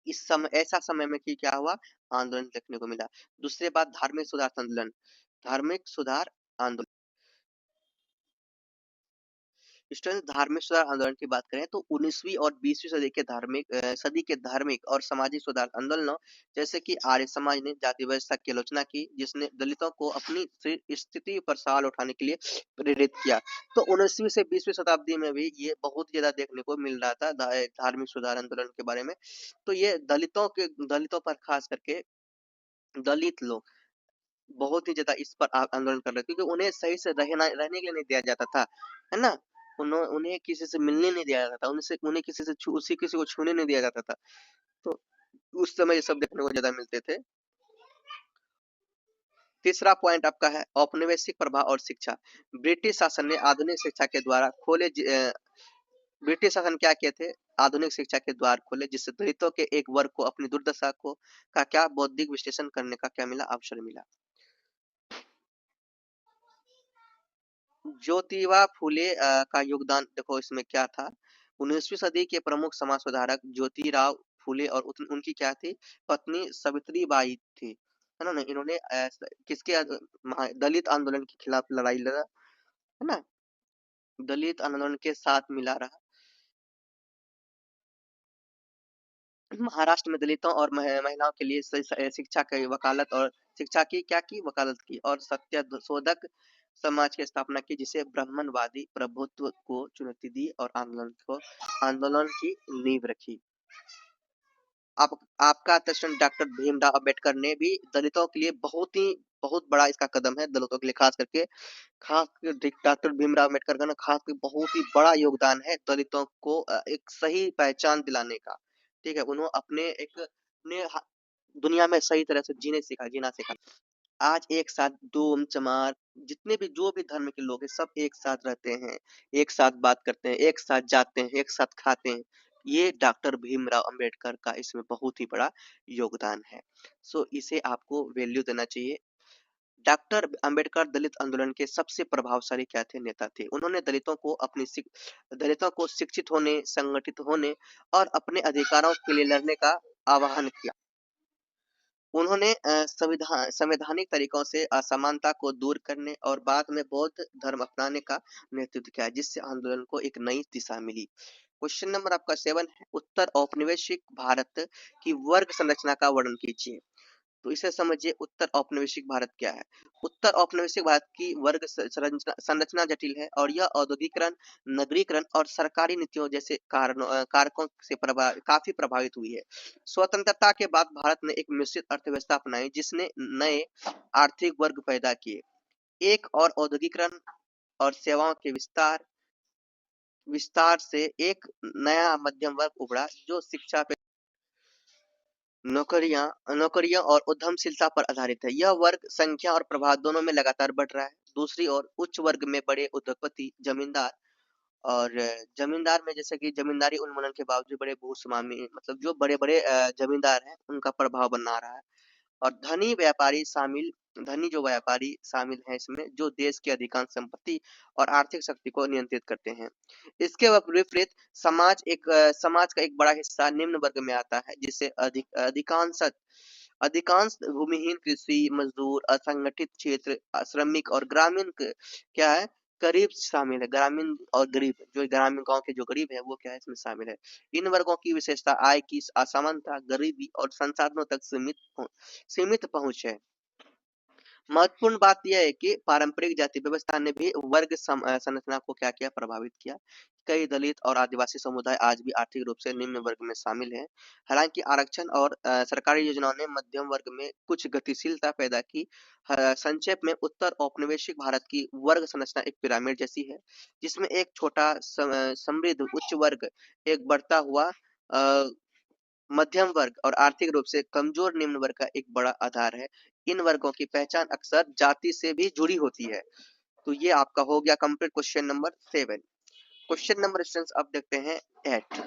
इस समय ऐसा समय में कि क्या हुआ, आंदोलन देखने को मिला। दूसरी बात, धार्मिक सुधार आंदोलन। धार्मिक सुधार आंदोलन, स्टूडेंट, धार्मिक सुधार आंदोलन की बात करें तो 19वीं और 20वीं सदी के धार्मिक और सामाजिक सुधार आंदोलनों जैसे कि आर्य समाज ने जाति व्यवस्था की आलोचना की, जिसने दलितों को अपनी स्थिति पर सवाल उठाने के लिए प्रेरित किया। तो 19वीं से 20वीं शताब्दी में भी ये बहुत ज्यादा देखने को मिल रहा था धार्मिक सुधार आंदोलन के बारे में। तो ये दलितों पर खास करके दलित लोग बहुत ही ज़्यादा इस पर आंदोलन कर रहे थे, क्योंकि उन्हें सही से रहने के लिए नहीं दिया जाता था, है ना? उन्हें किसी से मिलने नहीं दिया जाता था, उन्हें किसी को छूने नहीं दिया जाता था। तो उस समय ये सब देखने को ज़्यादा मिलते थे। तीसरा पॉइंट आपका है औपनिवेशिक प्रभाव और शिक्षा। ब्रिटिश शासन ने आधुनिक शिक्षा के द्वारा ब्रिटिश शासन क्या किए थे? आधुनिक शिक्षा के द्वार खोले, जिससे दलितों के एक वर्ग को अपनी दुर्दशा का क्या बौद्धिक विश्लेषण करने का क्या मिला? अवसर मिला। ज्योतिबा फूले का योगदान देखो इसमें क्या था। 19वीं सदी के प्रमुख समाज सुधारक ज्योतिराव फूले और उनकी क्या थी, पत्नी सावित्रीबाई थी, है ना? इन्होंने किसके दलित आंदोलन के खिलाफ लड़ाई लड़ा, है ना? दलित आंदोलन के साथ मिला रहा। महाराष्ट्र में दलितों और महिलाओं के लिए शिक्षा की वकालत और शिक्षा की क्या की वकालत की और सत्य शोधक समाज की स्थापना की, जिसे ब्राह्मणवादी प्रभुत्व को चुनौती दी और आंदोलन की नींव रखी। आप आपका दर्शन डॉक्टर भीमराव अंबेडकर ने भी दलितों के लिए बहुत बड़ा इसका कदम है, दलितों के लिए खास डॉक्टर भीमराव अम्बेडकर का ना खास बहुत ही बड़ा योगदान है दलितों को एक सही पहचान दिलाने का। ठीक है, उन्होंने अपने दुनिया में सही तरह से जीना सिखा। आज एक साथ डोम चमार जितने भी जो भी धर्म के लोग हैं सब एक साथ रहते हैं, एक साथ बात करते हैं, एक साथ जाते हैं, एक साथ खाते हैं। ये डॉक्टर भीमराव अंबेडकर का इसमें बहुत ही बड़ा योगदान है। सो इसे आपको वैल्यू देना चाहिए। डॉक्टर अंबेडकर दलित आंदोलन के सबसे प्रभावशाली क्या थे, नेता थे। उन्होंने दलितों को शिक्षित होने, संगठित होने और अपने अधिकारों के लिए लड़ने का आह्वान किया। उन्होंने संवैधानिक तरीकों से असमानता को दूर करने और बाद में बौद्ध धर्म अपनाने का नेतृत्व किया, जिससे आंदोलन को एक नई दिशा मिली। क्वेश्चन नंबर आपका 7 है, उत्तर औपनिवेशिक भारत की वर्ग संरचना का वर्णन कीजिए। तो इसे समझिए, उत्तर औपनिवेशिक भारत क्या है। उत्तर औपनिवेशिक भारत की वर्ग संरचना जटिल है और यह औद्योगिकरण, नगरीकरण और सरकारी नीतियों जैसे कारकों से काफी प्रभावित हुई है। स्वतंत्रता के बाद भारत ने एक मिश्रित अर्थव्यवस्था अपनाई, जिसने नए आर्थिक वर्ग पैदा किए। एक और औद्योगिकरण और सेवाओं के विस्तार से एक नया मध्यम वर्ग उभरा, जो शिक्षा पे नौकरियां और उद्यमशीलता पर आधारित है। यह वर्ग संख्या और प्रभाव दोनों में लगातार बढ़ रहा है। दूसरी ओर उच्च वर्ग में बड़े उद्योगपति, और जमींदार में जैसे कि जमींदारी उन्मूलन के बावजूद बड़े भूस्वामी, मतलब जो बड़े-बड़े जमींदार हैं, उनका प्रभाव बना रहा है। और धनी जो व्यापारी शामिल हैं इसमें, जो देश की अधिकांश संपत्ति और आर्थिक शक्ति को नियंत्रित करते हैं। इसके विपरीत समाज का एक बड़ा हिस्सा निम्न वर्ग में आता है, जिसे अधिकांश भूमिहीन कृषि मजदूर, असंगठित क्षेत्र, श्रमिक और क्या है, गरीब शामिल है। ग्रामीण और गरीब, जो ग्रामीण गांव के जो गरीब है वो क्या है, इसमें शामिल है। इन वर्गों की विशेषता आय की असमानता, गरीबी और संसाधनों तक सीमित पहुंच है। महत्वपूर्ण बात यह है कि पारंपरिक जाति व्यवस्था ने भी वर्ग संरचना को क्या किया, प्रभावित किया। कई दलित और आदिवासी समुदाय आज भी आर्थिक रूप से निम्न वर्ग में शामिल हैं। हालांकि आरक्षण और सरकारी योजनाओं ने मध्यम वर्ग में कुछ गतिशीलता पैदा की। संक्षेप में उत्तर औपनिवेशिक भारत की वर्ग संरचना एक पिरामिड जैसी है, जिसमें एक छोटा समृद्ध उच्च वर्ग, एक बढ़ता हुआ मध्यम वर्ग और आर्थिक रूप से कमजोर निम्न वर्ग का एक बड़ा आधार है। इन वर्गों की पहचान अक्सर जाति से भी जुड़ी होती है। तो ये आपका हो गया complete question number 7। Question number students अब देखते हैं 8।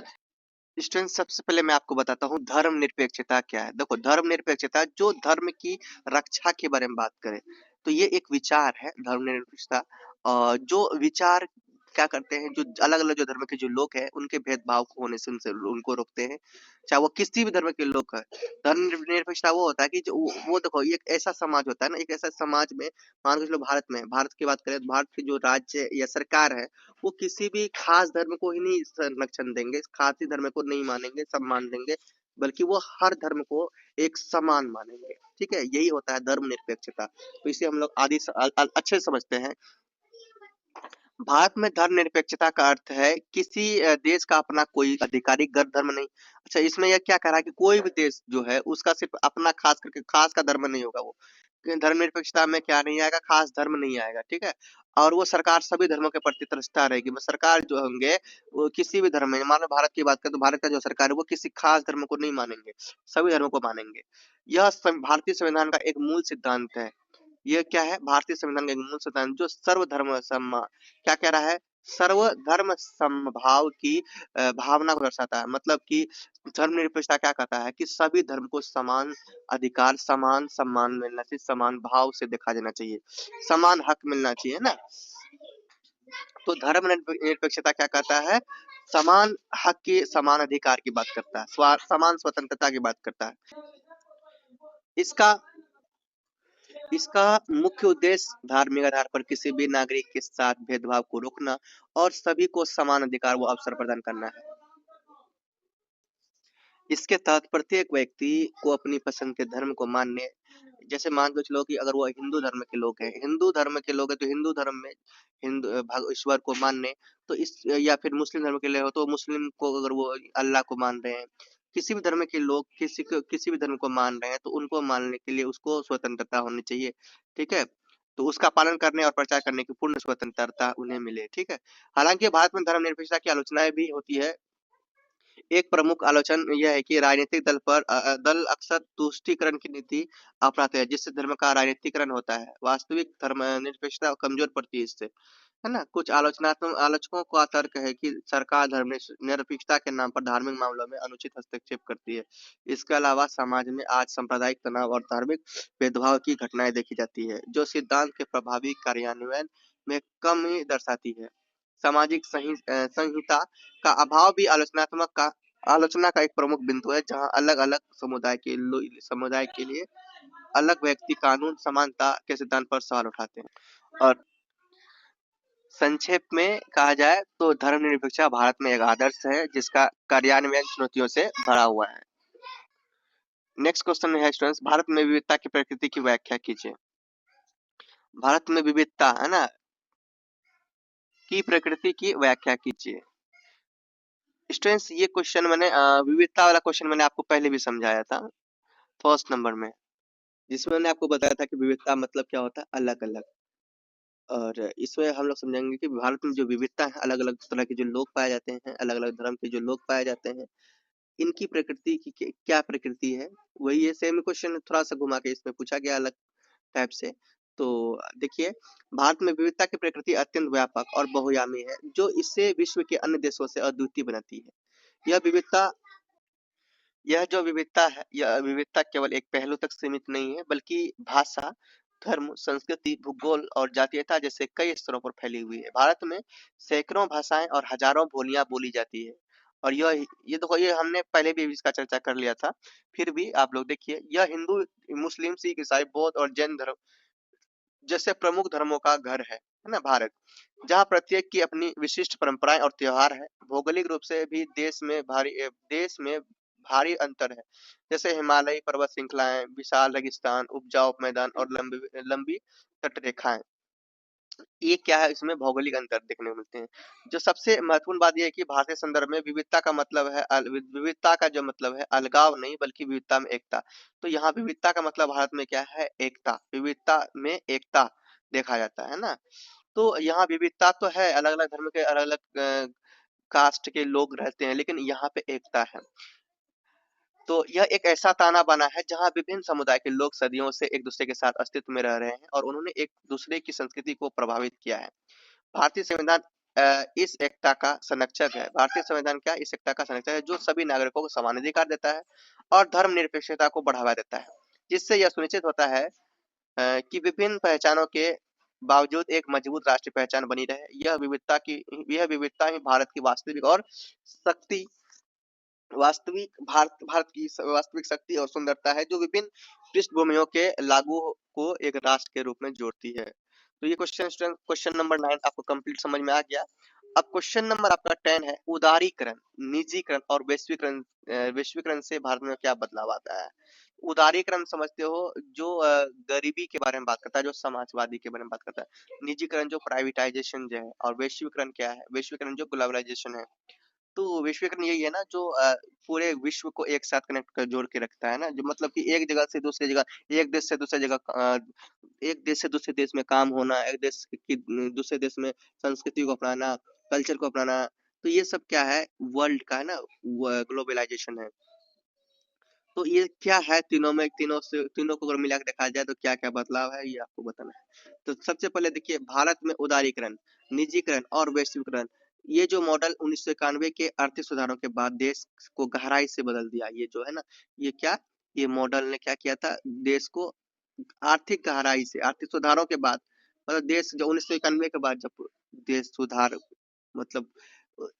स्टूडेंट्स सबसे पहले मैं आपको बताता हूँ धर्मनिरपेक्षता क्या है। देखो धर्मनिरपेक्षता जो धर्म की रक्षा के बारे में बात करें तो ये एक विचार है धर्मनिरपेक्षता। जो विचार क्या करते हैं, जो अलग अलग जो धर्म के जो लोग हैं उनके भेदभाव को होने से उनसे उनको रोकते हैं, चाहे वो किसी भी धर्म के लोग हैं। धर्मनिरपेक्षता वो होता है कि जो वो देखो ये एक ऐसा समाज होता है ना, एक ऐसा समाज में मान के चलो भारत में, भारत की बात करें तो भारत की जो राज्य या सरकार है वो किसी भी खास धर्म को ही नहीं संरक्षण देंगे, खास ही धर्म को नहीं मानेंगे, सम्मान देंगे, बल्कि वो हर धर्म को एक समान मानेंगे। ठीक है, यही होता है धर्मनिरपेक्षता। तो इसे हम लोग आदि अच्छे से समझते हैं। भारत में धर्मनिरपेक्षता का अर्थ है किसी देश का अपना कोई आधिकारिक धर्म नहीं। अच्छा, इसमें यह क्या कह रहा है कि कोई भी देश जो है उसका सिर्फ अपना खास करके खास का धर्म नहीं होगा वो। धर्मनिरपेक्षता में क्या नहीं आएगा, खास धर्म नहीं आएगा। ठीक है, और वो सरकार सभी धर्मों के प्रति तटस्थ रहेगी। वो सरकार जो होंगे वो किसी भी धर्म में, मानो भारत की बात करें तो भारत का जो सरकार है वो किसी खास धर्म को नहीं मानेंगे, सभी धर्मों को मानेंगे। यह भारतीय संविधान का एक मूल सिद्धांत है। ये क्या है, भारतीय संविधान का एक मूल सिद्धांत जो सर्वधर्म क्या कह रहा है, सर्वधर्म समभाव की भावना को दर्शाता है। मतलब कि धर्मनिरपेक्षता क्या कहता है कि सभी धर्म को समान अधिकार, समान सम्मान मिलना चाहिए, समान भाव से देखा जाना चाहिए, समान हक मिलना चाहिए ना। तो धर्मनिरपेक्षता क्या कहता है, समान हक की, समान अधिकार की बात करता है, समान स्वतंत्रता की बात करता है। इसका इसका मुख्य उद्देश्य धार्मिक आधार पर किसी भी नागरिक के साथ भेदभाव को रोकना और सभी को समान अधिकार व अवसर प्रदान करना है। इसके तहत प्रत्येक व्यक्ति को अपनी पसंद के धर्म को मानने, जैसे मान के चलो कि अगर वो हिंदू धर्म के लोग हैं, हिंदू धर्म के लोग हैं तो हिंदू धर्म में ईश्वर को मानने, तो इस या फिर मुस्लिम धर्म के लिए हो तो मुस्लिम को अगर वो अल्लाह को मान रहे हैं, किसी भी धर्म के लोग किसी भी धर्म को मान रहे हैं तो उनको मानने के लिए उसको स्वतंत्रता होनी चाहिए। ठीक है, तो उसका पालन करने और प्रचार करने की पूर्ण स्वतंत्रता उन्हें मिले। ठीक है, हालांकि भारत में धर्मनिरपेक्षता की आलोचनाएं भी होती है। एक प्रमुख आलोचना यह है कि राजनीतिक दल अक्सर तुष्टीकरण की नीति अपनाते हैं, जिससे धर्म का राजनीतिकरण होता है। वास्तविक धर्मनिरपेक्षता कमजोर पड़ती है इससे, है ना। कुछ आलोचनात्मक आलोचकों का तर्क है कि सरकार धर्मनिरपेक्षता के नाम पर धार्मिक मामलों में अनुचित हस्तक्षेप करती है। इसके अलावा समाज में आज सांप्रदायिक तनाव और धार्मिक भेदभाव की घटनाएं देखी जाती है, जो सिद्धांत के प्रभावी कार्यान्वयन में कमी दर्शाती है। सामाजिक संहिता का अभाव भी आलोचना का एक प्रमुख बिंदु है, जहां अलग-अलग समुदाय के लिए अलग व्यक्ति कानून समानता के सिद्धांत पर सवाल उठाते हैं। और संक्षेप में कहा जाए तो धर्मनिरपेक्षता भारत में एक आदर्श है जिसका कार्यान्वयन चुनौतियों से भरा हुआ है। नेक्स्ट क्वेश्चन है स्टूडेंट्स, भारत में विविधता की प्रकृति की व्याख्या कीजिए। भारत में विविधता है ना की प्रकृति की व्याख्या कीजिए। स्टूडेंट्स ये क्वेश्चन मैंने विविधता वाला क्वेश्चन मैंने आपको पहले भी समझाया था फर्स्ट नंबर में, जिसमें मैंने आपको बताया था कि विविधता मतलब क्या होता है, अलग अलग। और इसमें हम लोग समझेंगे कि भारत में जो विविधता है, अलग अलग तरह के जो लोग पाए जाते हैं, अलग अलग धर्म के जो लोग पाए जाते हैं, इनकी प्रकृति की क्या प्रकृति है, वही है। सेम क्वेश्चन थोड़ा सा घुमा के इसमें पूछा गया अलग टाइप से। तो देखिए, भारत में विविधता की प्रकृति अत्यंत व्यापक और बहुआयामी है, जो इसे विश्व के अन्य देशों से अद्वितीय बनाती है। यह जो विविधता है, यह विविधता केवल एक पहलू तक सीमित नहीं है, बल्कि भाषा, धर्म, संस्कृति, भूगोल और जातीयता जैसे कई स्तरों पर फैली हुई है। भारत में सैकड़ों भाषाएं और हजारों बोलियां बोली जाती है। और ये देखो, ये हमने पहले भी इसका चर्चा कर लिया था। फिर भी आप लोग देखिए, यह हिंदू, मुस्लिम, सिख, ईसाई, बौद्ध और जैन धर्म जैसे प्रमुख धर्मों का घर है ना भारत, जहाँ प्रत्येक की अपनी विशिष्ट परंपराएं और त्योहार है। भौगोलिक रूप से भी देश में भारी अंतर है, जैसे हिमालयी पर्वत श्रृंखलाएं, विशाल रेगिस्तान, उपजाऊ मैदान और लंबी लंबी तटरेखाएं। ये क्या है, इसमें भौगोलिक अंतर देखने को मिलते हैं। जो सबसे महत्वपूर्ण बात यह है कि भारतीय संदर्भ में विविधता का मतलब है विविधता का जो मतलब है अलगाव नहीं, बल्कि विविधता में एकता। तो यहाँ विविधता का मतलब भारत में क्या है, एकता। विविधता में एकता देखा जाता है ना। तो यहाँ विविधता तो है, अलग अलग धर्म के अलग अलग कास्ट के लोग रहते हैं, लेकिन यहाँ पे एकता है। तो यह एक ऐसा ताना बाना है जहाँ विभिन्न समुदाय के लोग सदियों से एक दूसरे के साथ अस्तित्व में रह रहे हैं और उन्होंने एक दूसरे की संस्कृति को प्रभावित किया है। भारतीय संविधान इस एकता का संरक्षक है। भारतीय संविधान क्या इस एकता का संरक्षक है, जो सभी नागरिकों को समान अधिकार देता है और धर्मनिरपेक्षता को बढ़ावा देता है, जिससे यह सुनिश्चित होता है कि विभिन्न पहचानों के बावजूद एक मजबूत राष्ट्रीय पहचान बनी रहे। यह विविधता ही भारत की वास्तविक और शक्ति भारत की वास्तविक शक्ति और सुंदरता है, जो विभिन्न पृष्ठभूमियों के लागू को एक राष्ट्र के रूप में जोड़ती है। तो ये क्वेश्चन नंबर 9 आपको कंप्लीट समझ में आ गया। अब क्वेश्चन नंबर आपका 10 है, उदारीकरण, निजीकरण और वैश्वीकरण से भारत में क्या बदलाव आता है। उदारीकरण समझते हो, जो गरीबी के बारे में बात करता है, जो समाजवादी के बारे में बात करता है। निजीकरण जो प्राइवेटाइजेशन जो है, और वैश्वीकरण क्या है, वैश्वीकरण जो ग्लोबलाइजेशन है। तो वैश्वीकरण यही है ना, जो पूरे विश्व को एक साथ कनेक्ट कर जोड़ के रखता है ना, जो मतलब कि एक जगह से दूसरी जगह, एक देश से दूसरी जगह, एक देश से दूसरे देश में काम होना, एक देश की दूसरे देश में संस्कृति को अपनाना, कल्चर को अपनाना। तो ये सब क्या है, वर्ल्ड का है ना, ग्लोबलाइजेशन है। तो ये क्या है, तीनों को अगर मिला के देखा जाए तो क्या क्या बदलाव है, ये आपको बताना है। तो सबसे पहले देखिए, भारत में उदारीकरण, निजीकरण और वैश्वीकरण, ये जो मॉडल 1991 के आर्थिक सुधारों के बाद देश को गहराई से बदल दिया। ये जो है ना, ये मॉडल ने क्या किया था, देश को आर्थिक गहराई से, आर्थिक सुधारों के बाद, मतलब देश जो 1991 के बाद जब देश सुधार, मतलब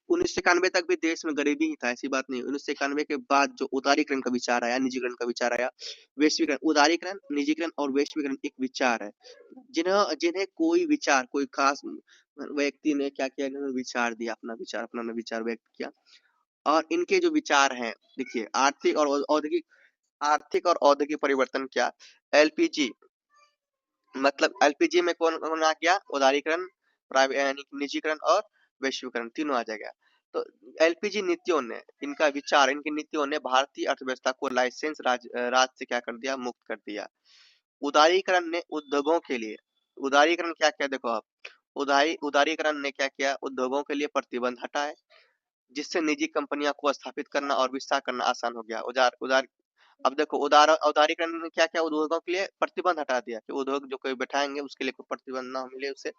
1991 तक भी देश में गरीबी ही था, ऐसी बात नहीं। 1991 के बाद जो उदारीकरण का विचार आया, निजीकरण का विचार आया, वैश्वीकरण, उदारीकरण, निजीकरण और वैश्वीकरण एक विचार है। जिन्हें जिन्हें कोई खास व्यक्ति ने क्या किया, इन्होंने विचार दिया, अपना विचार व्यक्त किया। और इनके जो विचार हैं, देखिए, आर्थिक और औद्योगिक परिवर्तन क्या, एलपीजी, मतलब एलपीजी में कौन कौन आ गया, उदारीकरण, यानी निजीकरण और वैश्वीकरण, तीनों आ जाएगा। तो एलपीजी नीतियों ने, इनकी नीतियों ने भारतीय अर्थव्यवस्था को लाइसेंस राज से क्या कर दिया, मुक्त कर दिया। उदारीकरण ने उद्योगों के लिए, उदारीकरण क्या क्या देखो आप, उदारीकरण ने क्या किया, उद्योगों के लिए प्रतिबंध हटाए, जिससे निजी कंपनियां को स्थापित करना और विस्तार करना आसान हो गया। उदार उदार अब देखो, उदारीकरण ने क्या क्या, उद्योगों के लिए प्रतिबंध हटा दिया, कि उद्योग जो कोई बैठाएंगे उसके लिए कोई प्रतिबंध ना मिले उसे,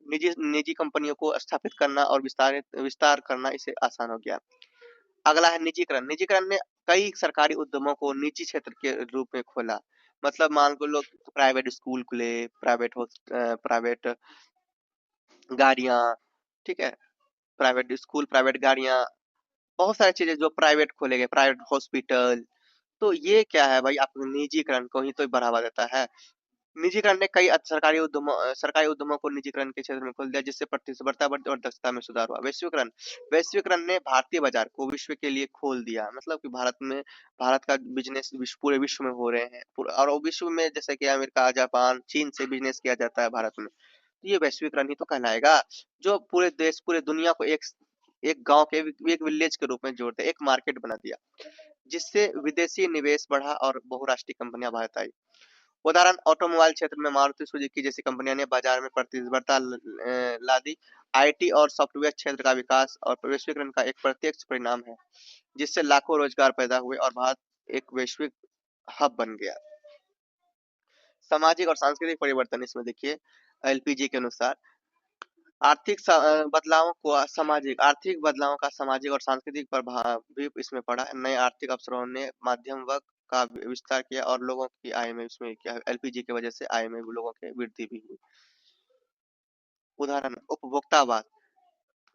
निजी निजी कंपनियों को स्थापित करना और विस्तार करना इसे आसान हो गया। अगला है निजीकरण। निजीकरण ने कई सरकारी उद्यमों को निजी क्षेत्र के रूप में खोला। मतलब मान को लोग प्राइवेट स्कूल खुले, प्राइवेट गाड़ियां, ठीक है, प्राइवेट स्कूल, प्राइवेट गाड़ियां, बहुत सारी चीजें जो प्राइवेट खोले गए, प्राइवेट हॉस्पिटल। तो ये क्या है भाई, आप निजीकरण को ही तो बढ़ावा देता है। निजीकरण ने कई सरकारी उद्यमों को निजीकरण के क्षेत्र में खोल दिया, जिससे प्रतिस्पर्धा बढ़ी और दक्षता में सुधार हुआ। वैश्वीकरण ने भारतीय बाजार को विश्व के लिए खोल दिया, मतलब कि भारत का बिजनेस पूरे विश्व में हो रहे हैं, और विश्व में जैसे कि अमेरिका, जापान, चीन से बिजनेस किया जाता है भारत में। तो ये वैश्वीकरण ही तो कहलाएगा, जो पूरे दुनिया को एक एक गांव के, एक विलेज के रूप में जोड़ दिया, एक मार्केट बना दिया, जिससे विदेशी निवेश बढ़ा और बहुराष्ट्रीय कंपनियां भारत आई। उदाहरण, ऑटोमोबाइल क्षेत्र में मारुति सुजुकी जैसी कंपनियों ने बाजार में प्रतिस्पर्धा ला दी। आईटी और सॉफ्टवेयर क्षेत्र का विकास और वैश्वीकरण का एक प्रत्यक्ष परिणाम है, जिससे लाखों रोजगार पैदा हुए और भारत एक वैश्विक हब बन गया। सामाजिक और सांस्कृतिक परिवर्तन, इसमें देखिए, एलपीजी के अनुसार आर्थिक बदलावों का सामाजिक और सांस्कृतिक प्रभाव भी इसमें पड़ा। नए आर्थिक अवसरों ने माध्यम वर्ग का विस्तार किया और लोगों की आय में, इसमें क्या, एलपीजी की वजह से आय में भी लोगों की वृद्धि भी हुई। उदाहरण,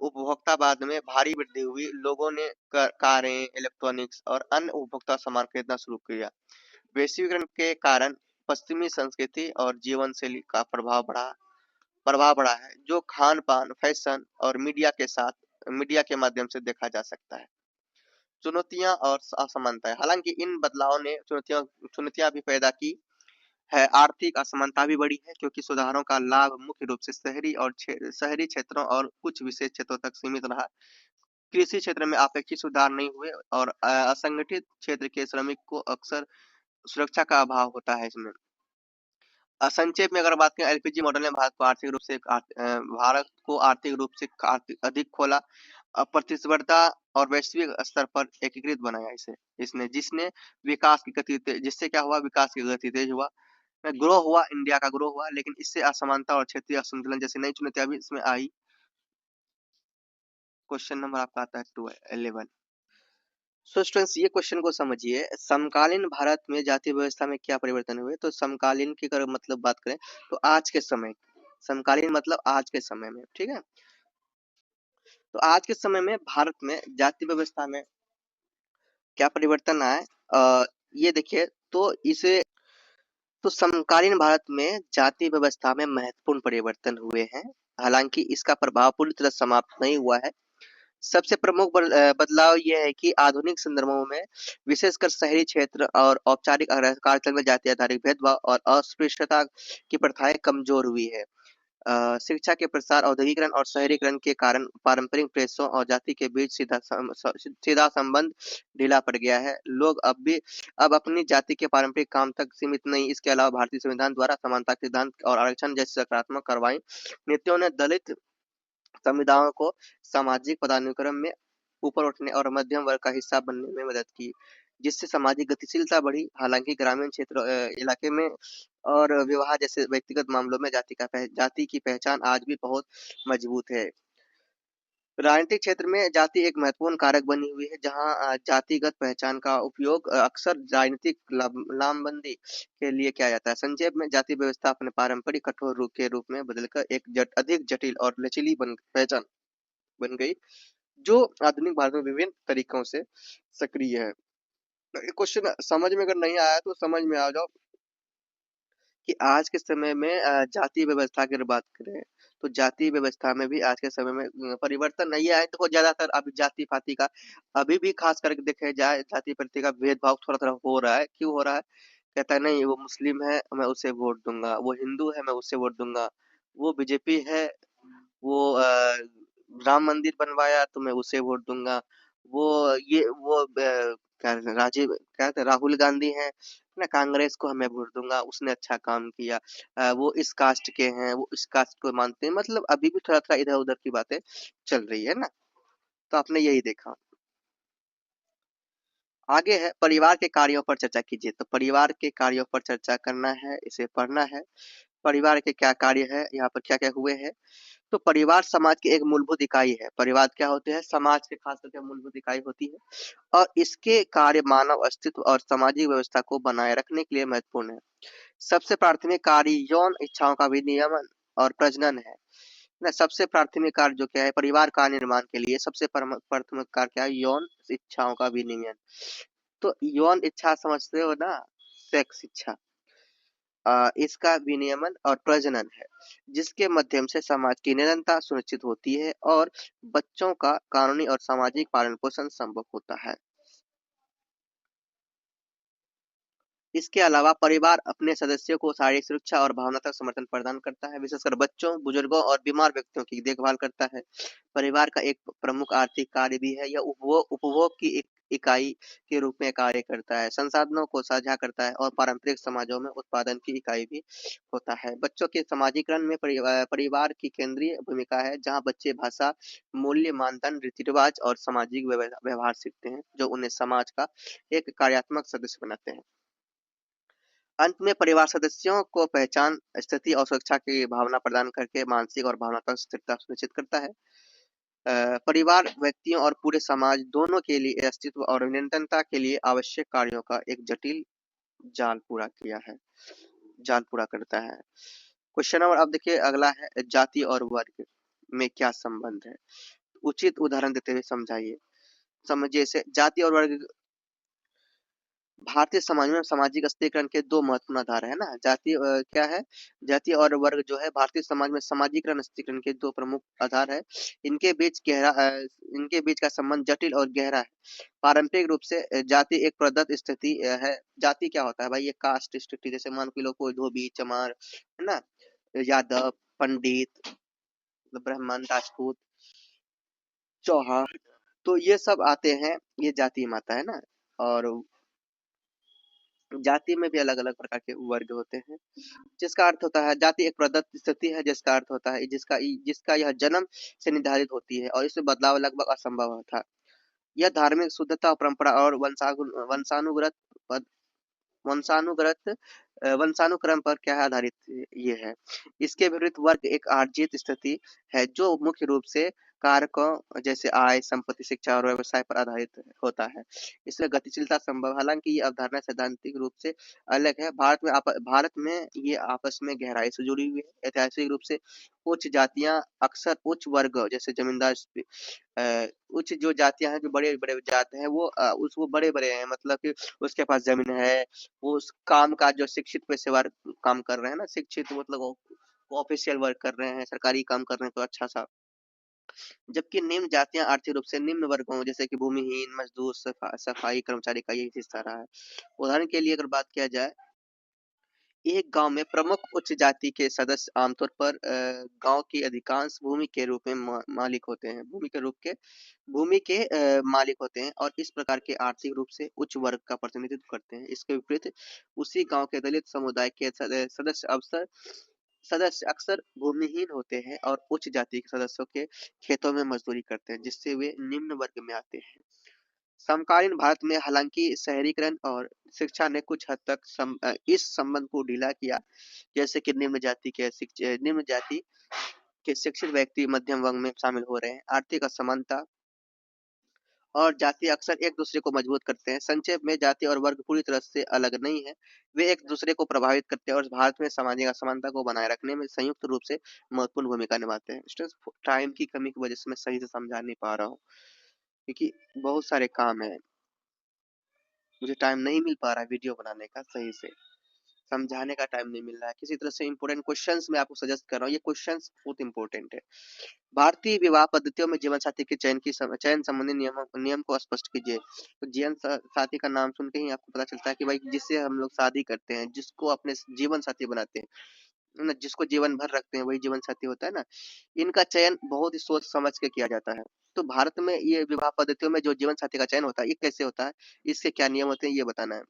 उपभोक्तावाद में भारी वृद्धि हुई, लोगों ने कारें, इलेक्ट्रॉनिक्स और अन्य उपभोक्ता सामान खरीदना शुरू किया। वैश्वीकरण के कारण पश्चिमी संस्कृति और जीवन शैली का प्रभाव बढ़ा है, जो खान पान, फैशन और मीडिया के माध्यम से देखा जा सकता है। चुनौतियां और असमानताएं, हालांकि इन बदलावों ने चुनौतियां भी पैदा की है। आर्थिक असमानता भी बढ़ी है, क्योंकि सुधारों का लाभ मुख्य रूप से शहरी क्षेत्रों और कुछ विशेष क्षेत्रों तक सीमित रहा। कृषि क्षेत्र में अपेक्षित सुधार नहीं हुए और असंगठित क्षेत्र के श्रमिक को अक्सर सुरक्षा का अभाव होता है इसमें। संक्षेप में अगर बात करें, एलपीजी मॉडल ने भारत को आर्थिक रूप से अधिक खोला। प्रतिस्पर्धा और वैश्विक स्तर पर एकीकृत बनाया इसे इसने, जिसने विकास की गति जिससे क्या हुआ, विकास की गति तेज हुआ, ग्रो हुआ, इंडिया का ग्रो हुआ, लेकिन इससे असमानता और क्षेत्रीय असंतुलन जैसी नई चुनौतियां भी इसमें आई। क्वेश्चन नंबर आपका आता है 11। सो स्टूडेंट्स, ये क्वेश्चन को समझिए, समकालीन भारत में जाति व्यवस्था में क्या परिवर्तन हुए। तो समकालीन की अगर मतलब बात करें तो आज के समय, समकालीन मतलब आज के समय में, ठीक है। तो आज के समय में भारत में जाति व्यवस्था में क्या परिवर्तन आया, ये देखिए। तो इसे तो समकालीन भारत में जाति व्यवस्था में महत्वपूर्ण परिवर्तन हुए हैं, हालांकि इसका प्रभाव पूरी तरह समाप्त नहीं हुआ है। सबसे प्रमुख बदलाव यह है कि आधुनिक संदर्भों में विशेषकर शहरी क्षेत्र और औपचारिक कार्यस्थल में जाति आधारित भेदभाव और अस्पृश्यता की प्रथाएं कमजोर हुई है। शिक्षा के प्रसार, औद्योगिकरण और शहरीकरण के कारण पारंपरिक पेशों और जाति के बीच सीधा संबंध ढीला पड़ गया है। लोग अब अपनी जाति के पारंपरिक काम तक सीमित नहीं, इसके अलावा भारतीय संविधान द्वारा समानता के सिद्धांत और आरक्षण जैसी सकारात्मक कार्रवाई नीतियों ने दलित समुदायों को सामाजिक पदानुक्रम में ऊपर उठने और मध्यम वर्ग का हिस्सा बनने में मदद की, जिससे सामाजिक गतिशीलता बढ़ी। हालांकि ग्रामीण क्षेत्र इलाके में और विवाह जैसे व्यक्तिगत मामलों में जाति की पहचान आज भी बहुत मजबूत है। राजनीतिक क्षेत्र में जाति एक महत्वपूर्ण कारक बनी हुई है, जहां जातिगत पहचान का उपयोग अक्सर राजनीतिक लामबंदी के लिए किया जाता है। संक्षेप में, जाति व्यवस्था अपने पारंपरिक कठोर रूप के रूप में बदलकर एक अधिक जटिल और लचीली पहचान बन गई, जो आधुनिक भारत में विभिन्न तरीकों से सक्रिय है। क्वेश्चन समझ में अगर नहीं आया तो समझ में आ जाओ कि आज के समय में जाति व्यवस्था की अगर बात करें तो जाति व्यवस्था में भी आज के समय में परिवर्तन नहीं आया है। देखो, ज्यादातर अभी जाति पाति का अभी भी खास करके देखे जाए, जाति प्रति का भेदभाव थोड़ा थोड़ा हो रहा है। क्यों हो रहा है? कहता है नहीं, वो मुस्लिम है मैं उसे वोट दूंगा, वो हिंदू है मैं उसे वोट दूंगा, वो बीजेपी है, वो राम मंदिर बनवाया तो मैं उसे वोट दूंगा, वो क्या कहते हैं, राहुल गांधी है ना, कांग्रेस को मैं वोट दूंगा, उसने अच्छा काम किया, वो इस कास्ट के हैं, वो इस कास्ट को मानते हैं। मतलब अभी भी थोड़ा थोड़ा इधर उधर की बातें चल रही है ना। तो आपने यही देखा। आगे है, परिवार के कार्यों पर चर्चा कीजिए। तो परिवार के कार्यों पर चर्चा करना है, इसे पढ़ना है। परिवार के क्या कार्य है, यहाँ पर क्या क्या हुए हैं। तो परिवार समाज की एक मूलभूत इकाई है। परिवार क्या होते हैं? समाज के खास करके मूलभूत इकाई होती है, और इसके कार्य मानव अस्तित्व और सामाजिक व्यवस्था को बनाए रखने के लिए महत्वपूर्ण है। सबसे प्राथमिक कार्य यौन इच्छाओं का विनियमन और प्रजनन है ना। सबसे प्राथमिक कार्य जो क्या है, परिवार का निर्माण के लिए सबसे प्राथमिक कार्य क्या है? यौन इच्छाओं का विनियमन। तो यौन इच्छा समझते हो ना, सेक्स इच्छा, इसका विनियमन और प्रजनन है, जिसके माध्यम से समाज की निरंतरता सुनिश्चित होती है और बच्चों का कानूनी और सामाजिक पालन पोषण संभव होता है। इसके अलावा परिवार अपने सदस्यों को शारीरिक सुरक्षा और भावनात्मक समर्थन प्रदान करता है, विशेषकर बच्चों, बुजुर्गों और बीमार व्यक्तियों की देखभाल करता है। परिवार का एक प्रमुख आर्थिक कार्य भी है, यह उपभोग की एक इकाई के रूप में कार्य करता है, संसाधनों को साझा करता है और पारंपरिक समाजों में उत्पादन की इकाई भी होता है। बच्चों के समाजीकरण में परिवार की केंद्रीय भूमिका है, जहाँ बच्चे भाषा, मूल्य, मानदंड, रीति रिवाज और सामाजिक व्यवहार सीखते हैं, जो उन्हें समाज का एक कार्यात्मक सदस्य बनाते हैं। अंत में, परिवार सदस्यों को पहचान, स्थिति और सुरक्षा की भावना प्रदान करके मानसिक और भावनात्मक स्थिरता सुनिश्चित करता है। परिवार व्यक्तियों और पूरे समाज दोनों के लिए अस्तित्व और निरंतरता के लिए आवश्यक कार्यों का एक जटिल जाल पूरा करता है। क्वेश्चन नंबर अब देखिए अगला है, जाति और वर्ग में क्या संबंध है? उचित उदाहरण देते हुए समझाइए। समझिए इसे। जाति और वर्ग भारतीय समाज में सामाजिक स्थिरीकरण के दो महत्वपूर्ण आधार है ना। क्या है? जाति और वर्ग जो है भारतीय समाज में सामाजिकरण स्थिरीकरण के दो प्रमुख आधार है। इनके बीच का संबंध जटिल और गहरा है। पारंपरिक रूप से जाति एक प्रदत्त स्थिति है। जाति क्या होता है भाई? ये कास्ट स्थिति, जैसे मान के लो कोई धोबी, चमार है ना, यादव, पंडित, ब्राह्मण, राजपूत, चौहान, तो ये सब आते हैं, ये जाति माता है ना। और जाति में भी अलग-अलग प्रकार के वर्ग होते हैं, जिसका अर्थ होता है जाति एक प्रदत्त स्थिति है, जिसका अर्थ होता है जिसका यह जन्म से निर्धारित होती है और इसमें बदलाव लगभग असंभव था। यह धार्मिक शुद्धता, परंपरा और वंशानुगत पद वंशानुगत वंशानुक्रम पर क्या आधारित ये है। इसके विपरीत वर्ग एक आर्जित स्थिति है जो मुख्य रूप से कारकों जैसे आय, संपत्ति, शिक्षा और व्यवसाय पर आधारित होता है। इसमें गतिशीलता संभव, हालांकि ये अवधारणा सैद्धांतिक रूप से अलग है। भारत में ये आपस में गहराई से जुड़ी हुई है। ऐतिहासिक रूप से उच्च जातियां अक्सर उच्च वर्ग जैसे जमींदार उच्च जो जातियां हैं, जो बड़े बड़े जात हैं, वो बड़े बड़े हैं, मतलब कि उसके पास जमीन है, वो उस काम का जो शिक्षित पेशेवर काम कर रहे हैं ना, शिक्षित मतलब वो ऑफिशियल वर्क कर रहे हैं, सरकारी काम कर रहे हैं, तो अच्छा सा। जबकि निम्न जातियां आर्थिक रूप से निम्न वर्गों जैसे कि भूमिहीन, मजदूर, सफाई कर्मचारी का यही हिस्सा रहा है। उदाहरण के लिए अगर बात किया जाए, एक गांव में प्रमुख उच्च जाति के सदस्य आमतौर पर गांव की अधिकांश भूमि के रूप में मालिक होते हैं, भूमि के मालिक होते हैं और इस प्रकार के आर्थिक रूप से उच्च वर्ग का प्रतिनिधित्व करते हैं। इसके विपरीत उसी गांव के दलित समुदाय के सदस्य अक्सर भूमिहीन होते हैं और उच्च जाति के सदस्यों के खेतों में मजदूरी करते हैं, जिससे वे निम्न वर्ग में आते हैं। समकालीन भारत में हालांकि शहरीकरण और शिक्षा ने कुछ हद तक इस संबंध को ढीला किया, जैसे कि निम्न जाति के शिक्षित व्यक्ति मध्यम वर्ग में शामिल हो रहे हैं। आर्थिक असमानता और जाति अक्सर एक दूसरे को मजबूत करते हैं। संक्षेप में जाति और वर्ग पूरी तरह से अलग नहीं है, वे एक दूसरे को प्रभावित करते हैं और भारत में सामाजिक असमानता को बनाए रखने में संयुक्त रूप से महत्वपूर्ण भूमिका निभाते हैं। स्टूडेंट्स, टाइम की कमी की वजह से मैं सही से समझा नहीं पा रहा हूँ, क्योंकि बहुत सारे काम है, मुझे टाइम नहीं मिल पा रहा है वीडियो बनाने का, सही से समझाने का टाइम नहीं मिल रहा है। किसी तरह से इंपॉर्टेंट क्वेश्चंस मैं आपको सजेस्ट कर रहा हूँ, ये क्वेश्चंस बहुत इंपॉर्टेंट है। भारतीय विवाह पद्धतियों में जीवन साथी के चयन संबंधी नियम को स्पष्ट कीजिए। तो जीवन साथी का नाम सुन के ही आपको पता चलता है कि भाई जिससे हम लोग शादी करते हैं, जिसको अपने जीवन साथी बनाते हैं ना, जिसको जीवन भर रखते हैं, वही जीवन साथी होता है ना। इनका चयन बहुत ही सोच समझ के किया जाता है। तो भारत में ये विवाह पद्धतियों में जो जीवन साथी का चयन होता है, ये कैसे होता है, इसके क्या नियम होते हैं, ये बताना है।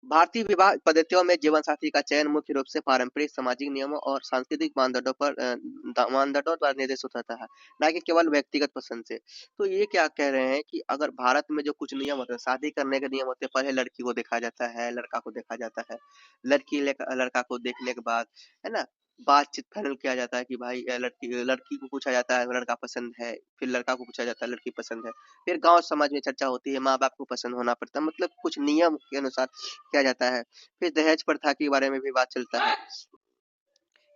भारतीय विवाह पद्धतियों में जीवन साथी का चयन मुख्य रूप से पारंपरिक सामाजिक नियमों और सांस्कृतिक मानदंडों द्वारा निर्देशित होता है, ना कि केवल व्यक्तिगत पसंद से। तो ये क्या कह रहे हैं कि अगर भारत में जो कुछ नियम होते हैं, शादी करने के नियम होते हैं, पहले लड़की को देखा जाता है, लड़का को देखा जाता है, लड़का को देखने के बाद, है ना, बातचीत फाइनल किया जाता है कि भाई लड़की लड़की को पूछा जाता है लड़का पसंद है, फिर लड़का को पूछा जाता है लड़की पसंद है, फिर गांव समाज में चर्चा होती है, माँ बाप को पसंद होना पड़ता है, मतलब कुछ नियम के अनुसार किया जाता है। फिर दहेज प्रथा के बारे में भी बात चलता है।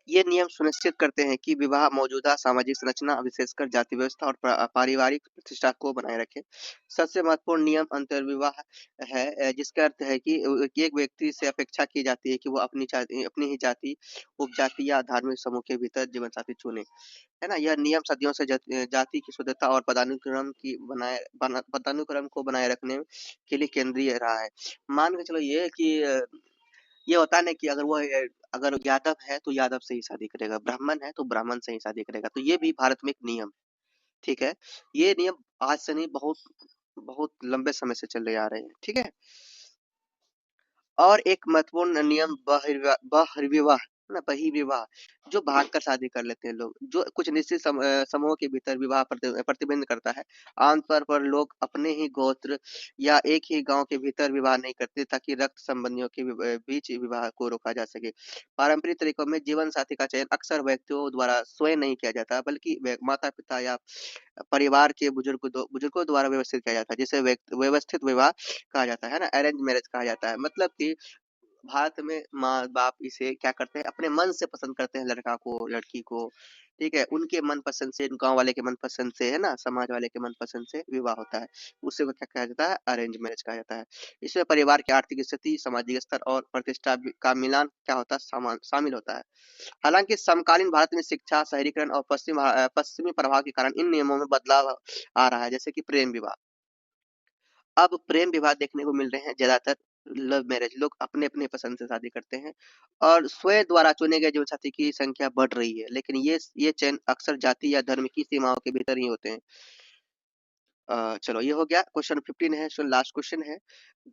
ये नियम सुनिश्चित करते हैं कि विवाह मौजूदा सामाजिक संरचना, विशेषकर जाति व्यवस्था और पारिवारिक प्रतिष्ठा को बनाए रखे। सबसे महत्वपूर्ण नियम अंतर्विवाह है, जिसका अर्थ है कि एक व्यक्ति से अपेक्षा की जाती है कि वो अपनी ही जाति, उपजाति या धार्मिक समूह के भीतर जीवन साथी चुने, है ना। यह नियम सदियों से जाति की शुद्धता और पदानुक्रम को बनाए रखने के लिए केंद्रीय रहा है। मान के चलो ये होता है ना कि अगर यादव है तो यादव से ही शादी करेगा, ब्राह्मण है तो ब्राह्मण से ही शादी करेगा, तो ये भी भारत में एक नियम है, ठीक है। ये नियम आज से नहीं, बहुत बहुत लंबे समय से चले आ रहे हैं, ठीक है। और एक महत्वपूर्ण नियम बहिर्विवाह, ना बहिर्विवाह, जो भाग कर शादी कर लेते हैं लोग, जो कुछ निश्चित समूह के भीतर विवाह प्रतिबंध करता है। आमतौर पर लोग अपने ही गोत्र या एक ही गांव के भीतर विवाह नहीं करते, ताकि रक्त संबंधियों के बीच विवाह को रोका जा सके। पारंपरिक तरीकों में जीवन साथी का चयन अक्सर व्यक्तियों द्वारा स्वयं नहीं किया जाता, बल्कि माता पिता या परिवार के बुजुर्गों द्वारा व्यवस्थित किया जाता है, जिसे व्यवस्थित विवाह कहा जाता है ना, अरेंज मैरिज कहा जाता है। मतलब कि भारत में माँ-बाप इसे क्या करते हैं, अपने मन से पसंद करते हैं लड़का को, लड़की को, ठीक है? उनके मनपसंद से, गाँव वाले के मनपसंद से, है ना? समाज वाले के मनपसंद से विवाह होता है। उसे वो क्या कहा जाता है? अरेंज मैरेज कहा जाता है। इसमें परिवार की आर्थिक स्थिति, सामाजिक स्तर और प्रतिष्ठा का मिलान क्या होता है? शामिल होता है। हालाँकि समकालीन भारत में शिक्षा, शहरीकरण और पश्चिमी प्रभाव के कारण इन नियमों में बदलाव आ रहा है, जैसे कि प्रेम विवाह। अब प्रेम विवाह देखने को मिल रहे हैं ज़्यादातर, लव मैरिज, लोग अपने-अपने पसंद से शादी करते हैं और स्वयं द्वारा चुने गए जीवनसाथी की संख्या बढ़ रही है, लेकिन ये चयन अक्सर जाति या धर्म की सीमाओं के भीतर ही होते हैं। चलो ये हो गया क्वेश्चन 15 है। सो लास्ट क्वेश्चन है,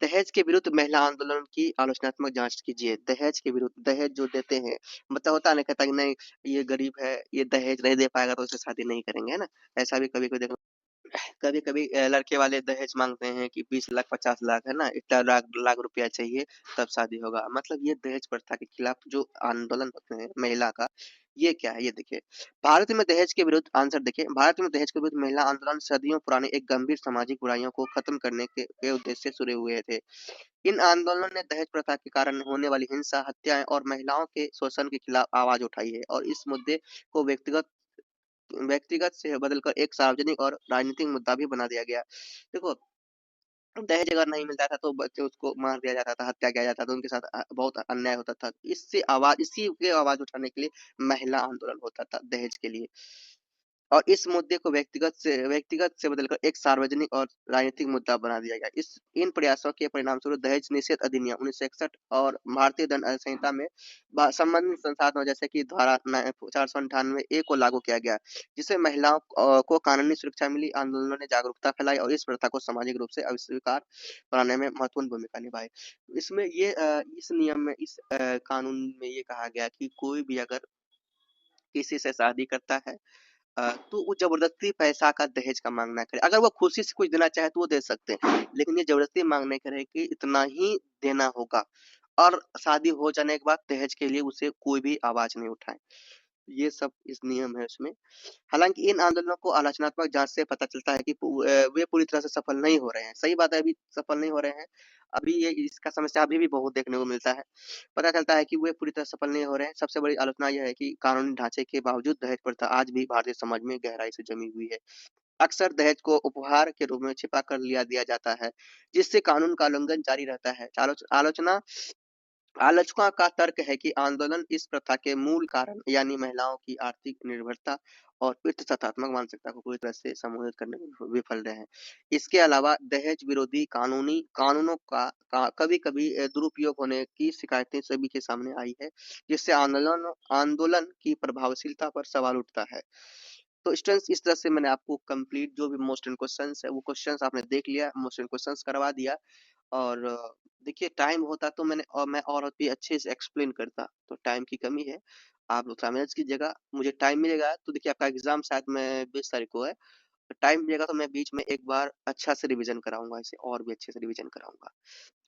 दहेज के विरुद्ध महिला आंदोलन की आलोचनात्मक जांच कीजिए। दहेज के विरुद्ध, दहेज जो देते हैं, मतलब होता है ना, कहता है कि नहीं ये गरीब है, ये दहेज नहीं दे पाएगा तो उससे शादी नहीं करेंगे, है ना। ऐसा भी कभी कभी देखो, कभी कभी लड़के वाले दहेज मांगते हैं कि 20 लाख 50 लाख, है ना, इतना लाख लाख रुपया चाहिए तब शादी होगा। मतलब ये दहेज प्रथा के खिलाफ जो आंदोलन होते हैं महिला का, ये क्या है, ये देखिए। भारत में दहेज के विरुद्ध, आंसर देखिए, भारत में दहेज के विरुद्ध महिला आंदोलन सदियों पुराने एक गंभीर सामाजिक बुराइयों को खत्म करने के उद्देश्य से शुरू हुए थे। इन आंदोलनों ने दहेज प्रथा के कारण होने वाली हिंसा, हत्याएं और महिलाओं के शोषण के खिलाफ आवाज उठाई है, और इस मुद्दे को व्यक्तिगत व्यक्तिगत से बदलकर एक सार्वजनिक और राजनीतिक मुद्दा भी बना दिया गया। देखो, दहेज अगर नहीं मिलता था तो बच्चे उसको मार दिया जाता था, हत्या किया जाता था, उनके साथ बहुत अन्याय होता था। इससे आवाज, इसी के आवाज उठाने के लिए महिला आंदोलन होता था दहेज के लिए। और इस मुद्दे को व्यक्तिगत से बदलकर एक सार्वजनिक और राजनीतिक मुद्दा बना दिया गया। इस इन प्रयासों के परिणामस्वरूप दहेज निषेध अधिनियम 1961 और भारतीय दंड संहिता में संबंधित संसाधनों जैसे कि धारा 498 ए को लागू किया गया, जिससे महिलाओं को कानूनी सुरक्षा मिली। आंदोलनों ने जागरूकता फैलाई और इस प्रथा को सामाजिक रूप से अस्वीकार बनाने में महत्वपूर्ण भूमिका निभाई। इसमें ये इस नियम में, इस कानून में ये कहा गया कि कोई भी अगर किसी से शादी करता है, तो वो जबरदस्ती पैसा का दहेज का मांग ना करे। अगर वो खुशी से कुछ देना चाहे तो वो दे सकते हैं, लेकिन ये जबरदस्ती मांग नहीं करे कि इतना ही देना होगा, और शादी हो जाने के बाद दहेज के लिए उसे कोई भी आवाज नहीं उठाए। ये सब इस नियम है उसमें। हालांकि इन आंदोलनों को आलोचनात्मक जांच से पता चलता है कि वे पूरी तरह से सफल नहीं हो रहे हैं। सही बात है, अभी सफल नहीं हो रहे हैं। अभी ये इसका समस्या अभी भी बहुत देखने को मिलता है। पता चलता है कि वे पूरी तरह सफल नहीं हो रहे हैं। सबसे बड़ी आलोचना यह है कि कानूनी ढांचे के बावजूद दहेज प्रथा आज भी भारतीय समाज में गहराई से जमी हुई है। अक्सर दहेज को उपहार के रूप में छिपा कर लिया दिया जाता है, जिससे कानून का उल्लंघन जारी रहता है। आलोचना आलोचकों का तर्क है कि आंदोलन इस प्रथा के मूल कारण, यानी महिलाओं की आर्थिक निर्भरता और प्रतिष्ठात्मक मानसिकता को पूरी तरह से संबोधित करने में विफल रहे हैं। इसके अलावा दहेज विरोधी कानूनों का कभी-कभी दुरुपयोग होने की शिकायतें सभी के सामने आई है, जिससे आंदोलन की प्रभावशीलता पर सवाल उठता है। तो स्टूडेंट्स, इस तरह से मैंने आपको कंप्लीट जो भी मोस्ट इंपोर्टेंट क्वेश्चंस है वो क्वेश्चंस आपने देख लिया, मोस्ट इंपोर्टेंट क्वेश्चंस करवा दिया। और देखिए, टाइम होता तो मैं और भी अच्छे से एक्सप्लेन करता, तो टाइम की कमी है। आप लोग मैनेज कीजिएगा। मुझे टाइम मिलेगा तो देखिए, आपका एग्जाम शायद मैं 20 तारीख को है, तो टाइम मिलेगा तो मैं बीच में एक बार अच्छा से रिवीजन कराऊंगा, इसे और भी अच्छे से रिवीजन कराऊंगा।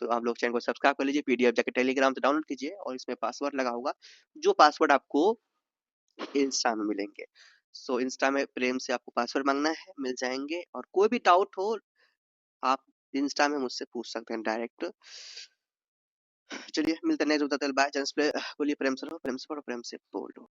तो आप लोग चैनल को सब्सक्राइब कर लीजिए, पीडीएफ जाके टेलीग्राम से डाउनलोड कीजिए, और इसमें पासवर्ड लगा होगा, जो पासवर्ड आपको इंस्टा में मिलेंगे। सो इंस्टा में प्रेम से आपको पासवर्ड मांगना है, मिल जाएंगे। और कोई भी डाउट हो, आप इंस्टा में मुझसे पूछ सकते हैं डायरेक्ट। चलिए मिलते हैं नेक्स्ट, बाय। बोलिए प्रेम से रहो, प्रेम से पढ़ो, प्रेम से बोलो।